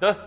10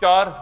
4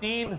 3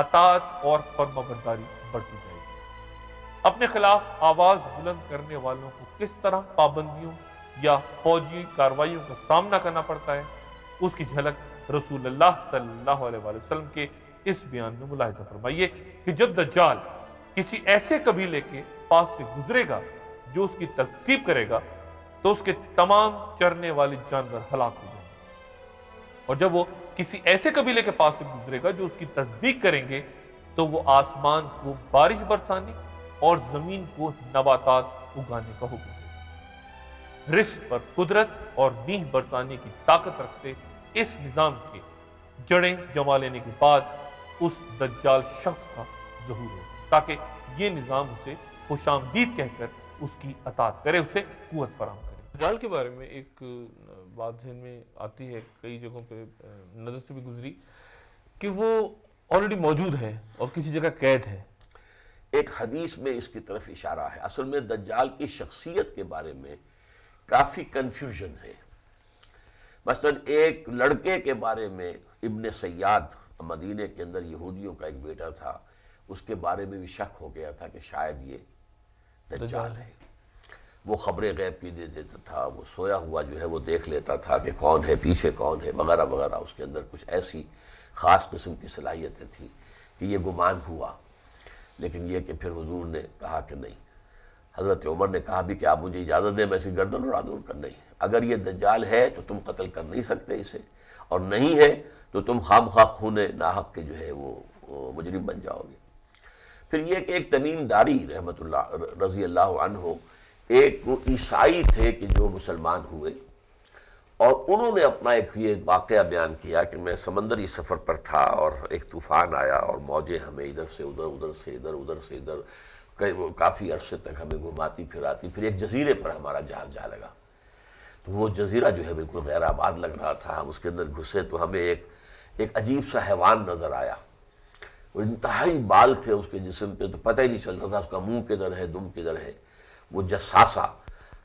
اطاعت اور فرمانبرداری بڑھتی جائے گی۔ اپنے خلاف آواز بلند کرنے والوں کو کس طرح پابندیوں یا فوجی کارروائیوں کا سامنا کرنا پڑتا ہے، اس کی جھلک رسول اللہ صلی اللہ علیہ وآلہ وسلم کے اس بیان میں ملاحظہ فرمائیے کہ جب دجال کسی ایسے قبیلے کے پاس سے گزرے گا جو اس کی تکذیب کرے گا تو اس کے تمام چرنے والے جانور ہلاک ہو جائیں گے، اور جب وہ کسی ایسے قبیلے کے پاس سے گزرے گا جو اس کی تصدیق کریں گے تو وہ آسمان کو بارش برسانے اور زمین کو نباتات اگانے کا حکم دے۔ رزق پر قدرت اور میہ برسانے کی طاقت رکھتے اس نظام کے جڑیں جما لینے کے بعد اس دجال شخص کا ظہور ہو تاکہ یہ نظام اسے خوش آمدید کہہ کر اس کی اطاعت کرے، اسے قوت فراہم کرے۔ دجال کے بارے میں ایک بات ذہن میں آتی ہے، کئی جگہوں پہ نظر سے بھی گزری، کہ وہ آلریڈی موجود ہے اور کسی جگہ قید ہے۔ ایک حدیث میں اس کی طرف اشارہ ہے۔ اصل میں دجال کی شخصیت کے بارے میں کافی کنفیوژن ہے۔ مثلا ایک لڑکے کے بارے میں ابن سیاد، مدینے کے اندر یہودیوں کا ایک بیٹا تھا، اس کے بارے میں بھی شک ہو گیا تھا کہ شاید یہ دجال ہے۔ وہ خبریں غیب کی دے دیتا تھا، وہ سویا ہوا جو ہے وہ دیکھ لیتا تھا کہ کون ہے، پیچھے کون ہے، وغیرہ وغیرہ۔ اس کے اندر کچھ ایسی خاص قسم کی صلاحیتیں تھیں کہ یہ گمان ہوا، لیکن یہ کہ پھر حضور نے کہا کہ نہیں۔ حضرت عمر نے کہا بھی کہ آپ مجھے اجازت دیں میں اسی گردن اڑا دوں، کر نہیں، اگر یہ دجال ہے تو تم قتل کر نہیں سکتے اسے، اور نہیں ہے تو تم خام خواہ خون ناحق کے جو ہے وہ مجرم بن جاؤ گے۔ پھر یہ کہ ایک تمیم داری رحمت اللہ رضی اللہ عنہ، ایک وہ عیسائی تھے کہ جو مسلمان ہوئے، اور انہوں نے اپنا ایک یہ واقعہ بیان کیا کہ میں سمندری سفر پر تھا اور ایک طوفان آیا اور موجیں ہمیں ادھر سے ادھر، ادھر سے ادھر، ادھر سے ادھر کافی عرصے تک ہمیں گھماتی پھراتی، پھر ایک جزیرے پر ہمارا جہاز جا لگا۔ تو وہ جزیرہ جو ہے بالکل غیر آباد لگ رہا تھا، ہم اس کے اندر گھسے تو ہمیں ایک عجیب سا حیوان نظر آیا۔ وہ انتہائی بال تھے اس کے جسم پہ، تو پتہ ہی نہیں چلتا تھا اس کا منہ کدھر ہے، دم کدھر ہے۔ وہ جساسا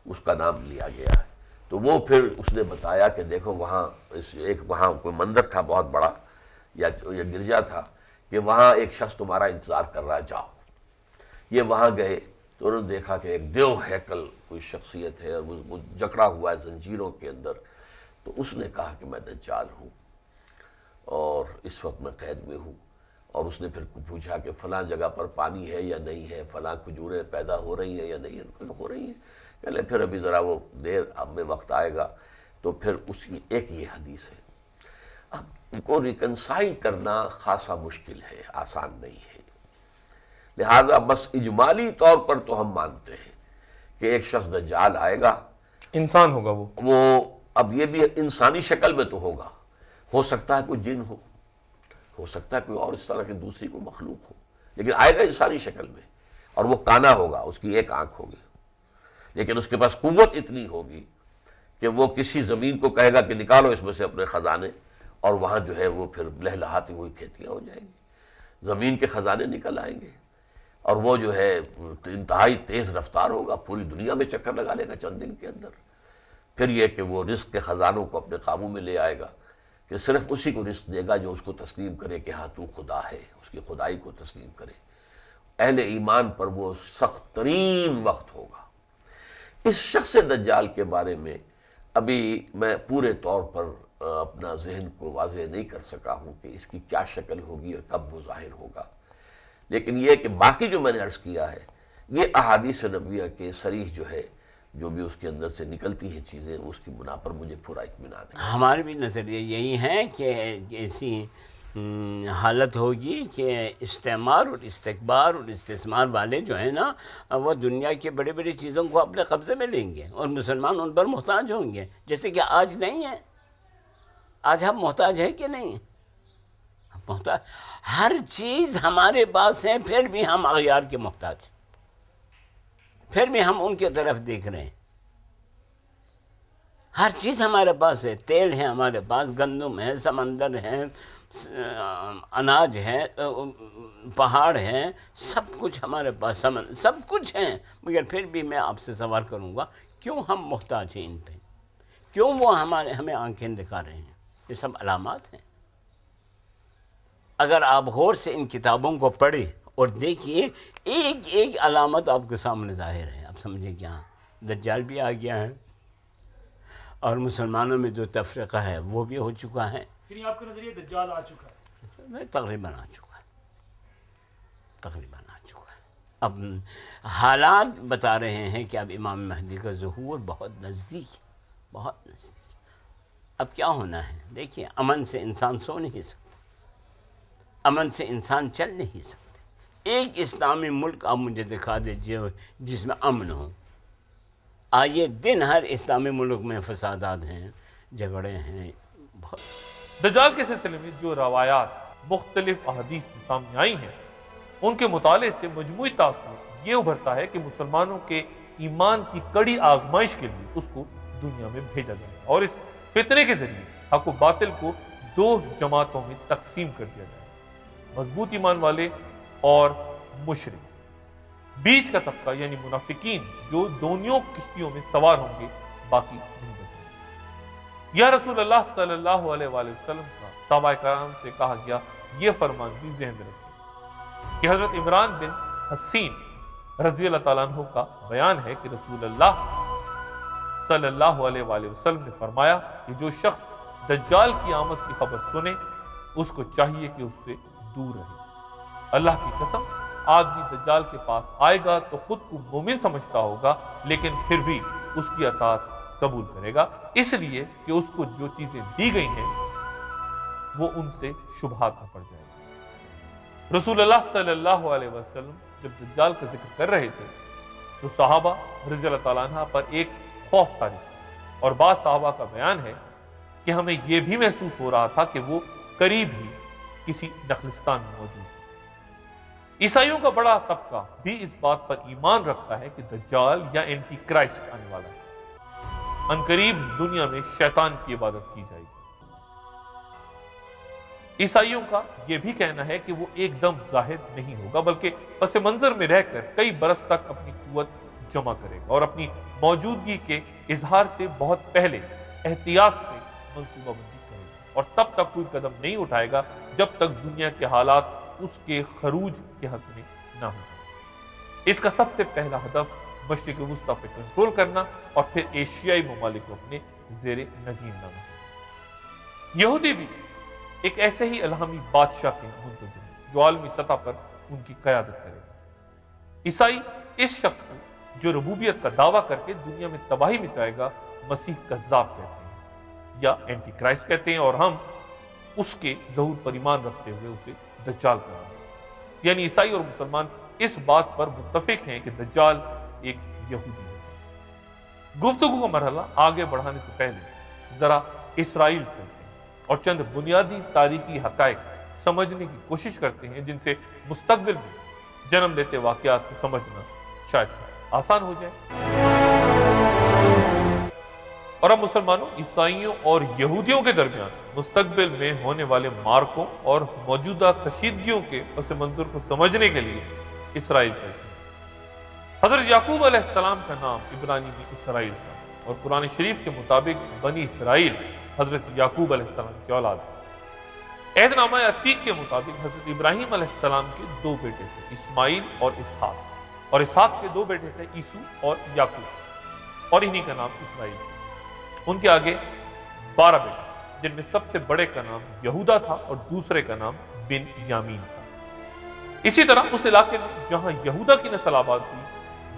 اس کا نام لیا گیا ہے۔ تو وہ پھر اس نے بتایا کہ دیکھو وہاں وہاں کوئی مندر تھا بہت بڑا یا گرجا تھا، کہ وہاں ایک شخص تمہارا انتظار کر رہا ہے، جاؤ۔ یہ وہاں گئے تو انہوں نے دیکھا کہ ایک دیو ہیکل کوئی شخصیت ہے اور وہ جکڑا ہوا ہے زنجیروں کے اندر۔ تو اس نے کہا کہ میں دجال ہوں اور اس وقت میں قید میں ہوں۔ اور اس نے پھر پوچھا کہ فلاں جگہ پر پانی ہے یا نہیں ہے، فلاں کھجوریں پیدا ہو رہی ہیں یا نہیں ہیں، ہو رہی ہیں۔ کہ پھر ابھی ذرا وہ دیر اب میں وقت آئے گا۔ تو پھر اس کی ایک یہ حدیث ہے۔ اب ان کو ریکنسائل کرنا خاصا مشکل ہے، آسان نہیں ہے۔ لہذا بس اجمالی طور پر تو ہم مانتے ہیں کہ ایک شخص دجال آئے گا، انسان ہوگا، وہ اب یہ بھی انسانی شکل میں تو ہوگا، ہو سکتا ہے کوئی جن ہو سکتا ہے کوئی اور اس طرح کی دوسری کوئی مخلوق ہو، لیکن آئے گا انسانی شکل میں، اور وہ کانا ہوگا، اس کی ایک آنکھ ہوگی، لیکن اس کے پاس قوت اتنی ہوگی کہ وہ کسی زمین کو کہے گا کہ نکالو اس میں سے اپنے خزانے، اور وہاں جو ہے وہ پھر لہلہاتی ہوئی کھیتیاں ہو جائیں گی، زمین کے خزانے نکل آئیں گے، اور وہ جو ہے انتہائی تیز رفتار ہوگا، پوری دنیا میں چکر لگا لے گا چند دن کے اندر۔ پھر یہ کہ وہ رزق کے خزانوں کو اپنے قابو میں لے آئے گا، کہ صرف اسی کو رزق دے گا جو اس کو تسلیم کرے کہ ہاں تو خدا ہے، اس کی خدائی کو تسلیم کرے۔ اہل ایمان پر وہ سخت ترین وقت ہوگا۔ اس شخص دجال کے بارے میں ابھی میں پورے طور پر اپنا ذہن کو واضح نہیں کر سکا ہوں کہ اس کی کیا شکل ہوگی اور کب وہ ظاہر ہوگا، لیکن یہ کہ باقی جو میں نے عرض کیا ہے یہ احادیث نبویہ کے صریح جو ہے، جو بھی اس کے اندر سے نکلتی ہیں چیزیں، اس کی بنا پر مجھے پورا اطمینان ہے۔ ہمارے بھی نظریہ یہی ہے کہ ایسی حالت ہوگی کہ استعمار اور استکبار اور استثمار والے جو ہیں نا، وہ دنیا کے بڑے بڑے چیزوں کو اپنے قبضے میں لیں گے اور مسلمان ان پر محتاج ہوں گے، جیسے کہ آج نہیں ہے۔ آج ہم محتاج ہیں کہ نہیں؟ محتاج، ہر چیز ہمارے پاس ہے، پھر بھی ہم اغیار کے محتاج، پھر بھی ہم ان کی طرف دیکھ رہے ہیں۔ ہر چیز ہمارے پاس ہے، تیل ہے ہمارے پاس، گندم ہے، سمندر ہے، اناج ہے، پہاڑ ہے، سب کچھ ہمارے پاس، سب کچھ ہے، مگر پھر بھی میں آپ سے سوال کروں گا کیوں ہم محتاج ہیں ان پہ؟ کیوں وہ ہمیں آنکھیں دکھا رہے ہیں؟ یہ سب علامات ہیں۔ اگر آپ غور سے ان کتابوں کو پڑھیں اور دیکھیے، ایک ایک علامت آپ کے سامنے ظاہر ہے. آپ سمجھیں کیا دجال بھی آ گیا ہے، اور مسلمانوں میں جو تفرقہ ہے وہ بھی ہو چکا ہے. یعنی آپ کا نظریہ دجال آ چکا ہے؟ تقریباً آ چکا ہے، تقریباً آ چکا ہے. اب حالات بتا رہے ہیں کہ اب امام مہدی کا ظہور بہت نزدیک ہے، بہت نزدیک ہے. اب کیا ہونا ہے؟ دیکھیے، امن سے انسان سو نہیں سکتا، امن سے انسان چل نہیں سکتے. ایک اسلامی ملک آپ مجھے دکھا دیجیے جس میں امن ہو. آئیے دن ہر اسلامی ملک میں فسادات ہیں، جھگڑے ہیں. بہت دجال کے سلسلے میں جو روایات مختلف احادیث میں سامنے آئی ہیں، ان کے مطالعے سے مجموعی تاثر یہ ابھرتا ہے کہ مسلمانوں کے ایمان کی کڑی آزمائش کے لیے اس کو دنیا میں بھیجا جائے، اور اس فتنے کے ذریعے حق و باطل کو دو جماعتوں میں تقسیم کر دیا جائے، مضبوط ایمان والے اور مشرک. بیچ کا طبقہ یعنی منافقین جو دونوں کشتیوں میں سوار ہوں گے، باقی نہیں بچیں گے. یا رسول اللہ صلی اللہ علیہ وآلہ وسلم کا صحابہ کرام سے کہا گیا یہ فرمان بھی ذہن میں رکھیں کہ حضرت عمران بن حسین رضی اللہ تعالیٰ عنہ کا بیان ہے کہ رسول اللہ صلی اللہ علیہ وآلہ وسلم نے فرمایا کہ جو شخص دجال کی آمد کی خبر سنے، اس کو چاہیے کہ اس سے دور رہے. اللہ کی قسم، آدمی دجال کے پاس آئے گا تو خود کو مومن سمجھتا ہوگا، لیکن پھر بھی اس کی اطاعت قبول کرے گا، اس لیے کہ اس کو جو چیزیں دی گئی ہیں وہ ان سے شبہات میں پڑ جائے گا. رسول اللہ صلی اللہ علیہ وسلم جب دجال کا ذکر کر رہے تھے تو صحابہ رضی اللہ تعالیٰ عنہ پر ایک خوف طاری تھا، اور بعض صحابہ کا بیان ہے کہ ہمیں یہ بھی محسوس ہو رہا تھا کہ وہ قریب ہی کسی نخلستان میں موجود ہے. عیسائیوں کا بڑا طبقہ بھی اس بات پر ایمان رکھتا ہے کہ دجال یا اینٹی کرائسٹ آنے والا ہے، عنقریب دنیا میں شیطان کی عبادت کی جائے گی. عیسائیوں کا یہ بھی کہنا ہے کہ وہ ایک دم ظاہر نہیں ہوگا، بلکہ پس منظر میں رہ کر کئی برس تک اپنی قوت جمع کرے گا، اور اپنی موجودگی کے اظہار سے بہت پہلے احتیاط سے منصوبہ بندی کرے گا، اور تب تک کوئی قدم نہیں اٹھائے گا جب تک دنیا کے حالات اس کے خروج کے حق میں نہ ہو. اس کا سب سے پہلا ہدف مشرق وسطی پہ کنٹرول کرنا اور پھر ایشیائی ممالک کو اپنے زیر نگین لانا. یہودی بھی ایک ایسے ہی الہامی بادشاہ کے منتظر ہیں جو عالمی سطح پر ان کی قیادت کرے گا. عیسائی اس شخص کو جو ربوبیت کا دعویٰ کر کے دنیا میں تباہی مچائے گا مسیح کذاب کہتے ہیں یا اینٹی کرائسٹ کہتے ہیں، اور ہم اس کے ظہور پر ایمان رکھتے ہوئے اسے دجال کہتے ہیں. یعنی عیسائی اور مسلمان اس بات پر متفق ہیں کہ دجال ایک یہودی ہے. گفتگو کا مرحلہ آگے بڑھانے سے پہلے ذرا اسرائیل چلتے ہیں اور چند بنیادی تاریخی حقائق سمجھنے کی کوشش کرتے ہیں جن سے مستقبل میں جنم لیتے واقعات کو سمجھنا شاید آسان ہو جائے. اور اب مسلمانوں، عیسائیوں اور یہودیوں کے درمیان مستقبل میں ہونے والے مارکوں اور موجودہ کشیدگیوں کے پس منظر کو سمجھنے کے لیے اسرائیل چلتے ہیں. حضرت یعقوب علیہ السلام کا نام عبرانی میں اسرائیل تھا، اور قرآن شریف کے مطابق بنی اسرائیل حضرت یعقوب علیہ السلام کی اولاد ہے. عہد نامہ عتیق کے مطابق حضرت ابراہیم علیہ السلام کے دو بیٹے تھے، اسماعیل اور اسحاق، اور اسحاق کے دو بیٹے تھے، عیسو اور یعقوب، اور انہی کا نام اسرائیل. ان کے آگے 12 بیٹے جن میں سب سے بڑے کا نام یہودا تھا اور دوسرے کا نام بن یامین تھا. اسی طرح اس علاقے میں جہاں یہودا کی نسل آباد ہوئی،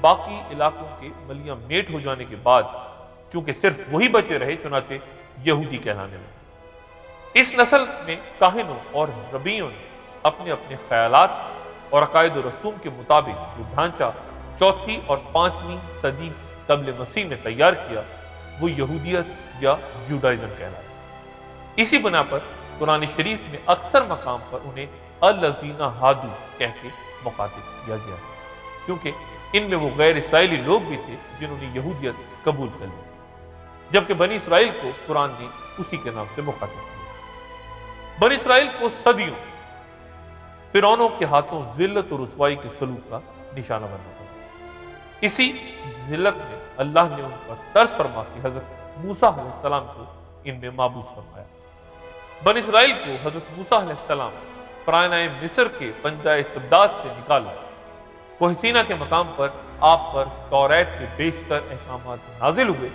باقی علاقوں کے ملیاں میٹ ہو جانے کے بعد چونکہ صرف وہی بچے رہے، چنانچہ یہودی کہلانے لگے. اس نسل میں کاہنوں اور ربیوں نے اپنے اپنے خیالات اور عقائد و رسوم کے مطابق جو ڈھانچہ چوتھی اور 5ویں صدی قبل مسیح میں تیار کیا وہ یہودیت یا جوڈائزم کہلاتا ہے. اسی بنا پر قرآن شریف میں اکثر مقام پر انہیں الذین ہادو کہہ کے مخاطب کیا گیا ہے، کیونکہ ان میں وہ غیر اسرائیلی لوگ بھی تھے جنہوں نے یہودیت قبول کر لی، جبکہ بنی اسرائیل کو قرآن نے اسی کے نام سے مخاطب کیا. بنی اسرائیل کو صدیوں فرعونوں کے ہاتھوں ذلت اور رسوائی کے سلوک کا نشانہ بنا تھا. اسی ذلت میں اللہ نے ان پر ترس فرما کے حضرت موسیٰ علیہ السلام کو ان میں معبوس فرمایا. بنی اسرائیل کو حضرت موسیٰ علیہ السلام فرعونائے مصر کے پنجہ استبداد سے نکالا۔ کوہ سینا کے مقام پر آپ پر توریت کے بیشتر احکامات نازل ہوئے،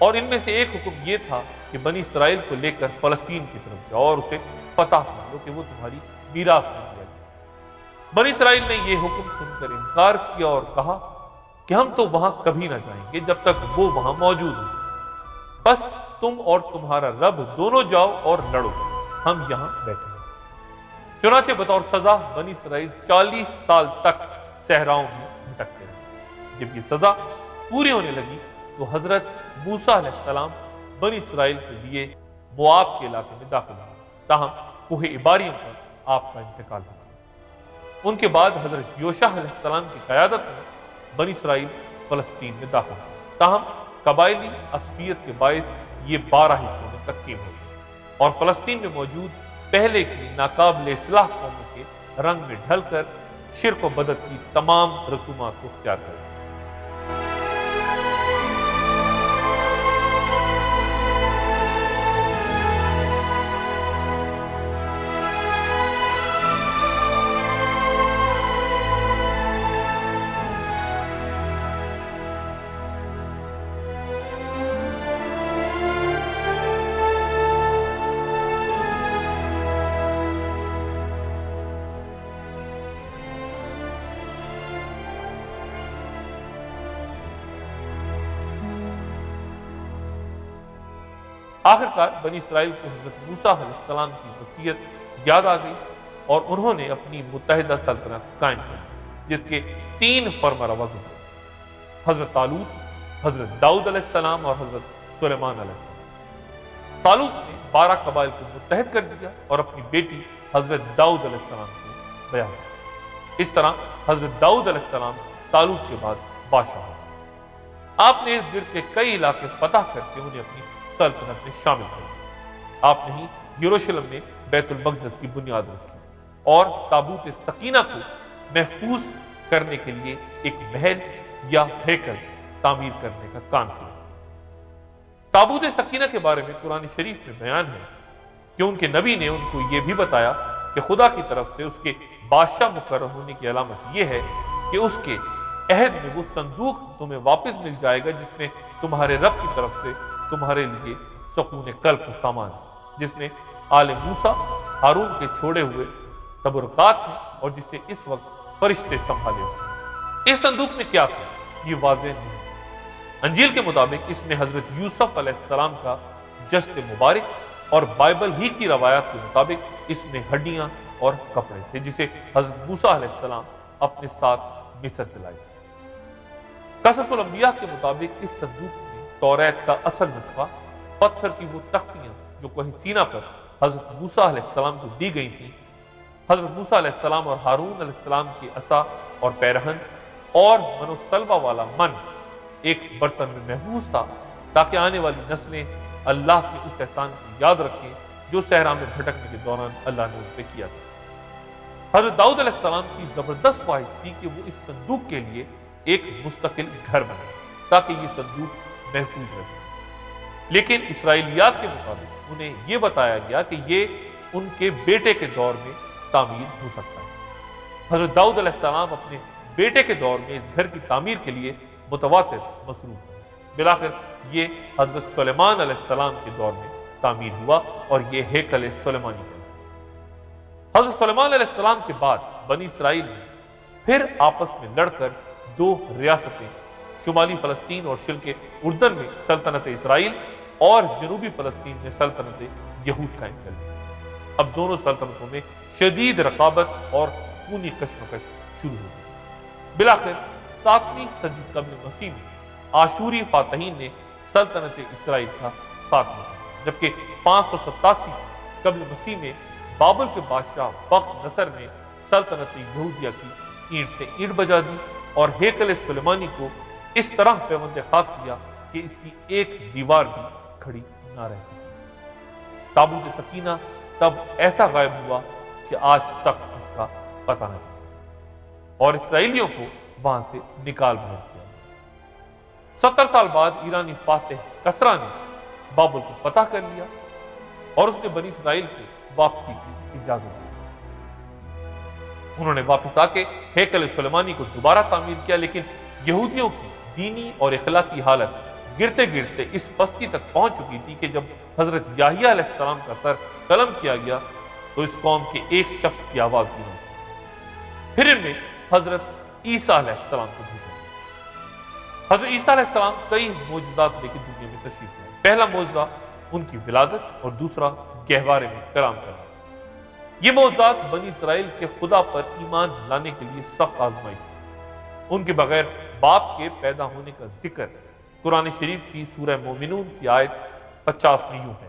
اور ان میں سے ایک حکم یہ تھا کہ بنی اسرائیل کو لے کر فلسطین کی طرف جاؤ اور اسے فتح کر لو کہ وہ تمہاری میراث میں دیا جائے۔ بنی اسرائیل نے یہ حکم سن کر انکار کیا اور کہا کہ ہم تو وہاں کبھی نہ جائیں گے جب تک وہ وہاں موجود ہوں، بس تم اور تمہارا رب دونوں جاؤ اور لڑو، ہم یہاں بیٹھے ہیں۔ چنانچہ بطور سزا بنی اسرائیل 40 سال تک صحراؤں میں بھٹکتے رہے۔ جب یہ سزا پوری ہونے لگی تو حضرت موسیٰ علیہ السلام بنی اسرائیل کے لیے موآب کے علاقے میں داخل ہوئے، تاہم کوہ عباریوں پر آپ کا انتقال ہوا۔ ان کے بعد حضرت یوشع علیہ السلام کی قیادت میں بنی اسرائیل فلسطین میں داخل ہوئے، تاہم قبائلی عصبیت کے باعث یہ 12 حصوں میں تقسیم ہو گئے اور فلسطین میں موجود پہلے کی ناقابل اصلاح قوموں کے رنگ میں ڈھل کر شرک و بدعت کی تمام رسومات کو اختیار کر لیا۔ آخرکار بنی اسرائیل کو حضرت موسیٰ علیہ السلام کی وصیت یاد آ گئی اور انہوں نے اپنی متحدہ سلطنت قائم کی، جس کے 3 فرما روا گزرے: حضرت طالوت، حضرت داؤد علیہ السلام اور حضرت سلیمان علیہ السلام۔ طالوت نے 12 قبائل کو متحد کر دیا اور اپنی بیٹی حضرت داؤد علیہ السلام کو بیاہ کیا۔ اس طرح حضرت داؤد علیہ السلام طالوت کے بعد بادشاہ ہوئے۔ آپ نے ارد گرد کے کئی علاقے فتح کر کے انہیں اپنی سلطنت میں شامل کر۔ آپ نے ہی یروشلم میں بیت المقدس کی بنیاد رکھی اور تابوت سکینہ کو محفوظ کرنے کے لیے ایک محل یا ہیکل تعمیر کرنے کا کام کیا۔ تابوت سکینہ کے بارے میں قرآن شریف میں بیان ہے کہ ان کے نبی نے ان کو یہ بھی بتایا کہ خدا کی طرف سے اس کے بادشاہ مقرر ہونے کی علامت یہ ہے کہ اس کے عہد میں وہ صندوق تمہیں واپس مل جائے گا جس میں تمہارے رب کی طرف سے تمہارے لیے سکون قلب کا سامان ہے، جس میں آل موسیٰ ہارون کے چھوڑے ہوئے تبرکات ہیں اور جسے اس وقت فرشتے سنبھالے ہوئے۔ اس صندوق میں کیا تھا یہ واضح نہیں۔ انجیل کے مطابق اس میں حضرت یوسف علیہ السلام کا جسد مبارک اور بائبل ہی کی روایات کے مطابق اس میں ہڈیاں اور کپڑے تھے جسے حضرت موسیٰ علیہ السلام اپنے ساتھ مصر سے لائے تھے۔ قصص الانبیاء کے مطابق اس صندوق میں توریت کا اصل نسخہ، پتھر کی وہ تختیاں جو کوہ سینا پر حضرت موسیٰ علیہ السلام کو دی گئی تھیں، حضرت موسیٰ علیہ السلام اور ہارون علیہ السلام کی عصا اور پیرہن اور من و سلوہ والا من ایک برتن میں محفوظ تھا تاکہ آنے والی نسلیں اللہ کے اس احسان کو یاد رکھیں جو صحرا میں بھٹکنے کے دوران اللہ نے ان پہ کیا تھا۔ حضرت داؤد علیہ السلام کی زبردست خواہش تھی کہ وہ اس صندوق کے لیے ایک مستقل گھر بنائے تاکہ یہ صندوق محفوظ رہے، لیکن اسرائیلیات کے مطابق انہیں یہ بتایا گیا کہ یہ ان کے بیٹے کے دور میں تعمیر ہو سکتا ہے۔ حضرت داؤد علیہ السلام اپنے بیٹے کے دور میں اس گھر کی تعمیر کے لیے متواتر مصروف ہوئے۔ بالآخر یہ حضرت سلیمان علیہ السلام کے دور میں تعمیر ہوا اور یہ ہیکل سلیمانی ہے۔ حضرت سلیمان علیہ السلام کے بعد بنی اسرائیل نے پھر آپس میں لڑ کر 2 ریاستیں، شمالی فلسطین اور شرق اردن میں سلطنت اسرائیل اور جنوبی فلسطین میں سلطنت یہود قائم کر لی۔ اب دونوں سلطنتوں میں شدید رقابت اور خونی کشمکش شروع ہو گئی۔ بالآخر 7ویں صدی قبل مسیح میں آشوری فاتحین نے سلطنت اسرائیل کا خاتمہ کیا، جبکہ 587 قبل مسیح میں بابل کے بادشاہ بخت نصر نے سلطنت یہودیہ کی اینٹ سے اینٹ بجا دی اور ہیکل سلیمانی کو اس طرح پیوند خاک کیا کہ اس کی ایک دیوار بھی کھڑی نہ رہ سکی۔ تابوت سکینہ تب ایسا غائب ہوا کہ آج تک اس کا پتہ نہ چل سکا اور اسرائیلیوں کو وہاں سے نکال بھیج دیا۔ 70 سال بعد ایرانی فاتح کسرا نے بابل کو فتح کر لیا اور اس نے بنی اسرائیل کو واپسی کی اجازت دی۔ انہوں نے واپس آ کے ہیکل سلیمانی کو دوبارہ تعمیر کیا، لیکن یہودیوں کی دینی اور اخلاقی حالت گرتے گرتے اس پستی تک پہنچ چکی تھی کہ جب حضرت یحییٰ علیہ السلام کا سر قلم کیا گیا تو اس قوم کے ایک شخص کی آواز بھی نہ ہوئی۔ پھر ان میں حضرت عیسیٰ علیہ السلام کو بھیجا۔ حضرت عیسیٰ علیہ السلام کئی معجزات لے کے دنیا میں تشریف لائے۔ پہلا معجزہ ان کی ولادت اور دوسرا گہوارے میں کلام کرنا۔ یہ معجزات بنی اسرائیل کے خدا پر ایمان لانے کے لیے سخت آزمائش تھی۔ ان کے بغیر باپ کے پیدا ہونے کا ذکر قرآن شریف کی سورہ مومنون کی آیت 50 میں یوں ہے،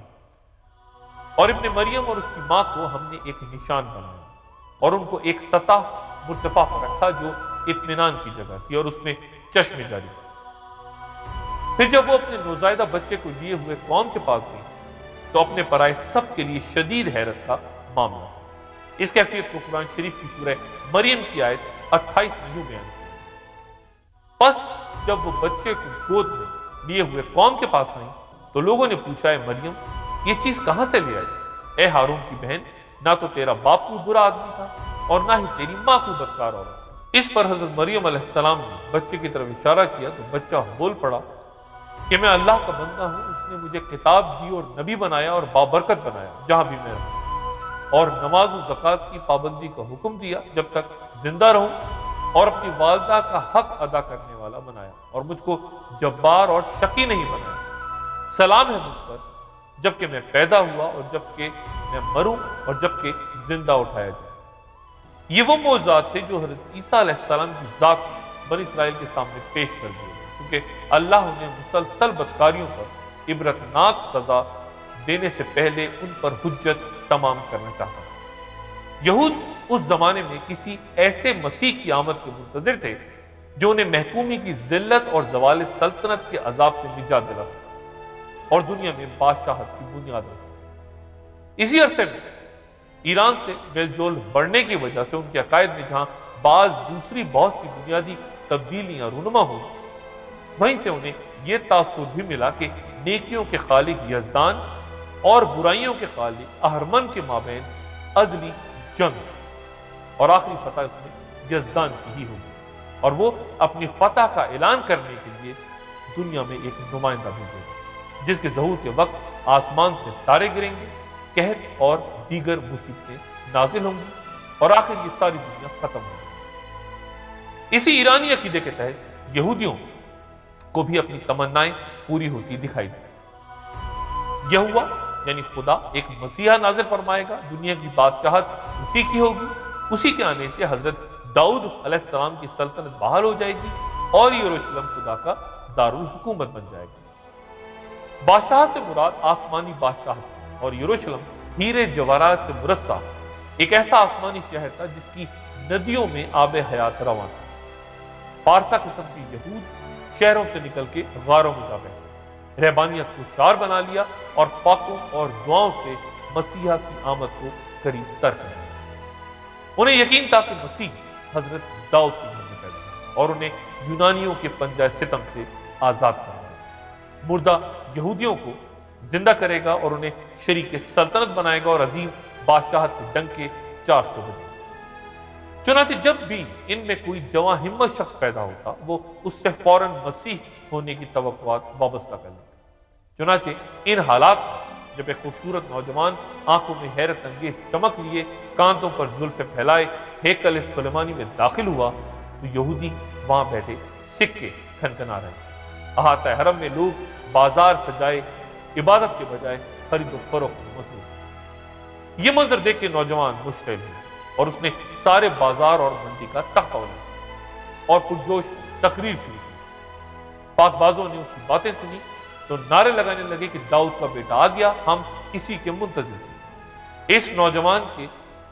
اور ابن مریم اور اس کی ماں کو ہم نے ایک نشان بنایا اور ان کو ایک سطح مرتفع پر رکھا جو اطمینان کی جگہ تھی اور اس میں چشمے جاری تھے۔ پھر جب وہ اپنے نوزائیدہ بچے کو لیے ہوئے قوم کے پاس گئی تو اپنے پرائے سب کے لیے شدید حیرت کا معاملہ تھا۔ اس کیفیت کو قرآن شریف کی سورہ مریم کی آیت 28 میں یوں بیان کیا، پس جب وہ بچے کو گود میں لیے ہوئے قوم کے پاس آئیں تو لوگوں نے پوچھا، اے مریم یہ چیز کہاں سے لے آئی؟ اے ہارون کی بہن، نہ تو تیرا باپ کوئی برا آدمی تھا اور نہ ہی تیری ماں کوئی بدکار عورت۔ اس پر حضرت مریم علیہ السلام نے بچے کی طرف اشارہ کیا تو بچہ بول پڑا کہ میں اللہ کا بندہ ہوں، اس نے مجھے کتاب دی اور نبی بنایا اور بابرکت بنایا جہاں بھی میں رہوں، اور نماز و زکوٰۃ کی پابندی کا حکم دیا جب تک زندہ رہوں، اور اپنی والدہ کا حق ادا کرنے والا بنایا اور مجھ کو جبار اور شقی نہیں بنایا۔ سلام ہے مجھ پر جبکہ میں پیدا ہوا اور جبکہ میں مروں اور جبکہ زندہ اٹھایا جائے۔ یہ وہ معجزات تھے جو حضرت عیسیٰ علیہ السلام کی ذات بنی اسرائیل کے سامنے پیش کر دیے گئے، کیونکہ اللہ انہیں مسلسل بدکاریوں پر عبرتناک سزا دینے سے پہلے ان پر حجت تمام کرنا چاہتا تھا۔ یہود اس زمانے میں کسی ایسے مسیح کی آمد کے منتظر تھے جو انہیں محکومی کی ذلت اور زوال سلطنت کے عذاب سے نجات دلا سکے اور دنیا میں بادشاہت کی بنیاد رکھ سکے۔ اسی عرصے میں ایران سے میل جول بڑھنے کی وجہ سے ان کے عقائد میں جہاں بعض دوسری بہت سی بنیادی تبدیلیاں رونما ہوئی، وہیں سے انہیں یہ تاثر بھی ملا کہ نیکیوں کے خالق یزدان اور برائیوں کے خالق اہرمن کے مابین ازلی جنگ، اور آخری فتح اس میں یزدان کی ہی ہوگی، اور وہ اپنی فتح کا اعلان کرنے کے لیے دنیا میں ایک نمائندہ بھیجے گا جس کے ظہور کے وقت آسمان سے تارے گریں گے، قحط اور دیگر مصیبتیں نازل ہوں گی اور آخر یہ ساری دنیا ختم ہوگی۔ اسی ایرانی عقیدے کے تحت یہودیوں کو بھی اپنی تمنائیں پوری ہوتی دکھائی دی۔ یہوہ یعنی خدا ایک مسیحا نازل فرمائے گا، دنیا کی بادشاہت اسی کی ہوگی، اسی کے آنے سے حضرت داؤد علیہ السلام کی سلطنت بحال ہو جائے گی اور یروشلم خدا کا دارالحکومت بن جائے گا۔ بادشاہت سے مراد آسمانی بادشاہت اور یروشلم ہیرے جواہرات سے مرصع ایک ایسا آسمانی شہر تھا جس کی ندیوں میں آب حیات رواں تھا۔ پارسا قسم کی یہود شہروں سے نکل کے غاروں میں جا بیٹھے، رہبانیت کو شعار بنا لیا اور پاکوں اور دعاؤں سے مسیحا کی آمد کو قریب تر کر دیا۔ انہیں یقین تھا کہ مسیح حضرت داؤد کے گھر میں پیدا ہوا اور انہیں یونانیوں کے پنجہ ستم سے آزاد کرے گا، مردہ یہودیوں کو زندہ کرے گا اور انہیں شریک سلطنت بنائے گا اور عظیم بادشاہت کے ڈنک کے 400 بجے۔ چنانچہ جب بھی ان میں کوئی جواں ہمت شخص پیدا ہوتا وہ اس سے فوراً مسیح ہونے کی توقعات وابستہ کر لیتا۔ چنانچہ ان حالات میں جب ایک خوبصورت نوجوان آنکھوں میں حیرت انگیز چمک لیے، کانتوں پر زلفیں پھیلائے ہیکل سلیمانی میں داخل ہوا تو یہودی وہاں بیٹھے سکے کھنکنا رہے۔ احاطہ حرم میں لوگ بازار سجائے عبادت کے بجائے خرید و فروخت میں مصروف۔ یہ منظر دیکھ کے نوجوان مشتعل ہوئے اور اس نے سارے بازار اور منڈی کا تختہ اٹھایا اور پرجوش تقریر شروع کی۔ پاک بازوں نے اس کی باتیں سنی تو نعرے لگانے لگے کہ داؤد کا بیٹا آ گیا، ہم اسی کے منتظر تھے۔ اس نوجوان کے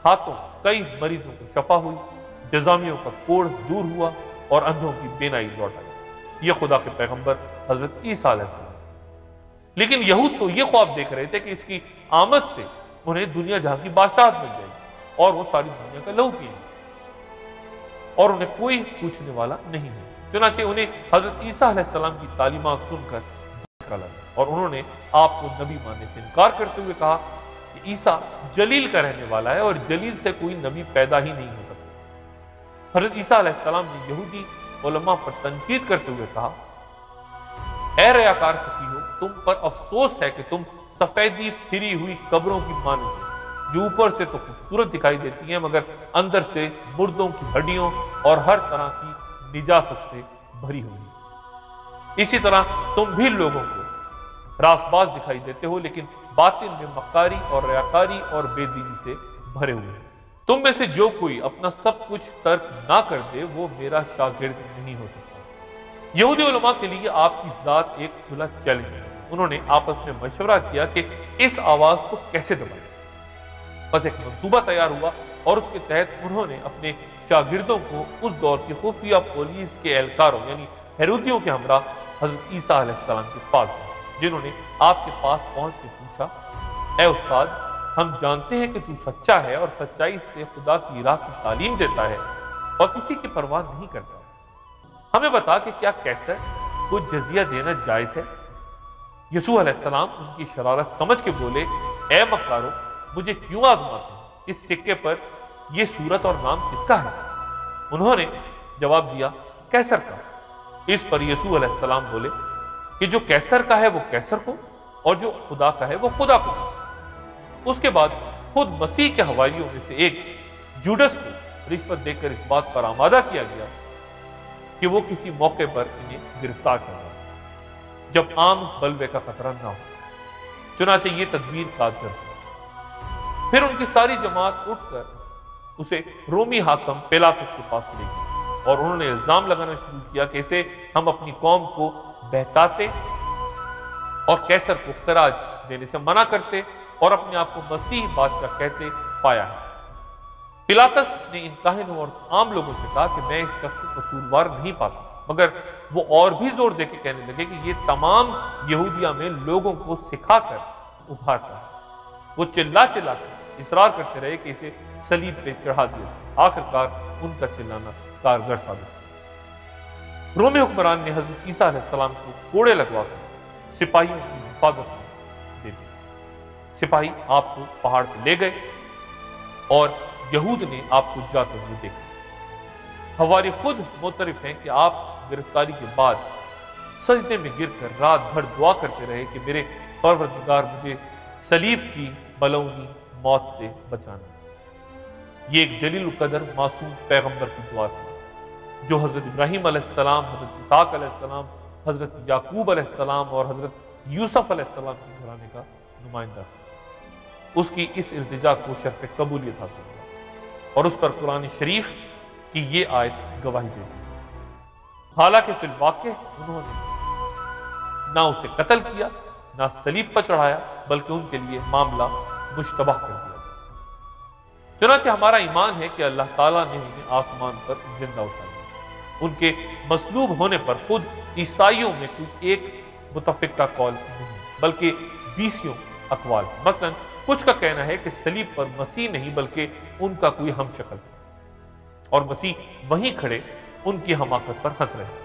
ہاتھوں کئی مریضوں کو شفا ہوئی، جزامیوں کا کوڑ دور ہوا اور اندھوں کی بینائی لوٹ آئی۔ یہ خدا کے پیغمبر حضرت عیسیٰ علیہ السلام۔ لیکن یہود تو یہ خواب دیکھ رہے تھے کہ اس کی آمد سے انہیں دنیا جہاں کی بادشاہت مل جائے گی اور وہ ساری دنیا کا لہو پیئیں گے اور انہیں کوئی پوچھنے والا نہیں ہے۔ چنانچہ انہیں حضرت عیسیٰ علیہ السلام کی تعلیمات سن کر جھٹکا لگا اور انہوں نے آپ کو نبی ماننے سے انکار کرتے ہوئے کہا کہ عیسیٰ جلیل کا رہنے والا ہے اور جلیل سے کوئی نبی پیدا ہی نہیں ہو سکتا۔ حضرت عیسیٰ علیہ السلام نے یہودی علماء پر تنقید کرتے ہوئے کہا، اے ریاکار فقیہو، تم پر افسوس ہے کہ تم سفیدی پھری ہوئی قبروں کی مانند ہو، جو اوپر سے تو خوبصورت دکھائی دیتی ہیں مگر اندر سے مردوں کی ہڈیوں اور ہر طرح کی نجاست سے بھری ہوئی۔ اسی طرح تم بھی لوگوں کو راست باز دکھائی دیتے ہو لیکن باطن میں مکاری اور ریاکاری اور بے دینی سے بھرے ہوئے ہیں۔ تم میں سے جو کوئی اپنا سب کچھ ترک نہ کر دے وہ میرا شاگرد نہیں ہو سکتا۔ یہودی علماء کے لیے آپ کی ذات ایک کھلا چیلنج ہے۔ انہوں نے آپس میں مشورہ کیا کہ اس آواز کو کیسے دبائیں۔ بس ایک منصوبہ تیار ہوا اور اس کے تحت انہوں نے اپنے شاگردوں کو اس دور کی خفیہ پولیس کے اہلکاروں یعنی ہیرودیوں کے ہمراہ حضرت عیسیٰ علیہ السلام کے پاس گئے، جنہوں نے آپ کے پاس پہنچ کے پوچھا، اے استاد، ہم جانتے ہیں کہ تو سچا ہے اور سچائی سے خدا کی راہ کی تعلیم دیتا ہے اور کسی کی پرواہ نہیں کرتا، ہمیں بتا کہ کیا قیصر کو جزیہ دینا جائز ہے؟ یسوع علیہ السلام ان کی شرارت سمجھ کے بولے، اے مکارو، مجھے کیوں آزماتے ہیں؟ اس سکے پر یہ صورت اور نام کس کا ہے؟ انہوں نے جواب دیا، قیصر کا۔ اس پر یسوع علیہ السلام بولے کہ جو قیصر کا ہے وہ قیصر کو اور جو خدا کا ہے وہ خدا کو۔ اس کے بعد خود مسیح کے حواریوں میں سے ایک جوڈس کو رشوت دے کر اس بات پر آمادہ کیا گیا کہ وہ کسی موقع پر انہیں گرفتار کر دے جب عام بلوے کا خطرہ نہ ہو۔ چنانچہ یہ تدبیر کارگر ہوئی۔ پھر ان کی ساری جماعت اٹھ کر اسے رومی حاکم پیلاطس کے پاس لے گئی اور انہوں نے الزام لگانا شروع کیا کہ اسے ہم اپنی قوم کو بہکاتے اور قیصر کو خراج دینے سے منع کرتے اور اپنے آپ کو مسیح بادشاہ کہتے پایا ہے۔ پیلاطس نے ان کاہنوں اور عام لوگوں سے کہا کہ میں اس شخص کو قصوروار نہیں پاتا، مگر وہ اور بھی زور دے کے کہنے لگے کہ یہ تمام یہودیہ میں لوگوں کو سکھا کر ابھارتا ہے۔ وہ چلا چلا کر اصرار کرتے رہے کہ اسے صلیب پہ چڑھا دیا جائے۔ آخرکار ان کا چلانا کارگر ثابت ہوا۔ رومی حکمران نے حضرت عیسیٰ علیہ السلام کو کوڑے لگوا کر سپاہیوں کی حفاظت میں دے دیا۔ سپاہی آپ کو پہاڑ پہ لے گئے اور یہود نے آپ کو جاتے ہوئے دیکھا۔ حواری خود معترف ہیں کہ آپ گرفتاری کے بعد سجدے میں گر کر رات بھر دعا کرتے رہے کہ میرے پروردگار مجھے صلیب کی ملعونی موت سے بچانا۔ یہ ایک جلیل القدر معصوم پیغمبر کی دعا تھی جو حضرت ابراہیم علیہ السلام، حضرت اسحاق علیہ السلام، حضرت یعقوب علیہ السلام اور حضرت یوسف علیہ السلام کے گھرانے کا نمائندہ تھا۔ اس کی اس التجا کو شرف قبولیت حاصل ہوا اور اس پر قرآن شریف کی یہ آیت گواہی دیتی ہے۔ حالانکہ فی الواقع انہوں نے نہ اسے قتل کیا نہ صلیب پر چڑھایا بلکہ ان کے لیے معاملہ مشتبہ کر دیا۔ چنانچہ ہمارا ایمان ہے کہ اللہ تعالیٰ نے انہیں آسمان پر زندہ اٹھایا۔ ان کے مصلوب ہونے پر خود عیسائیوں میں کوئی ایک متفق کا قول نہیں بلکہ 20 اقوال۔ مثلا کچھ کا کہنا ہے کہ صلیب پر مسیح نہیں بلکہ ان کا کوئی ہم شکل تھا اور مسیح وہیں کھڑے ان کی حماقت پر ہنس رہے۔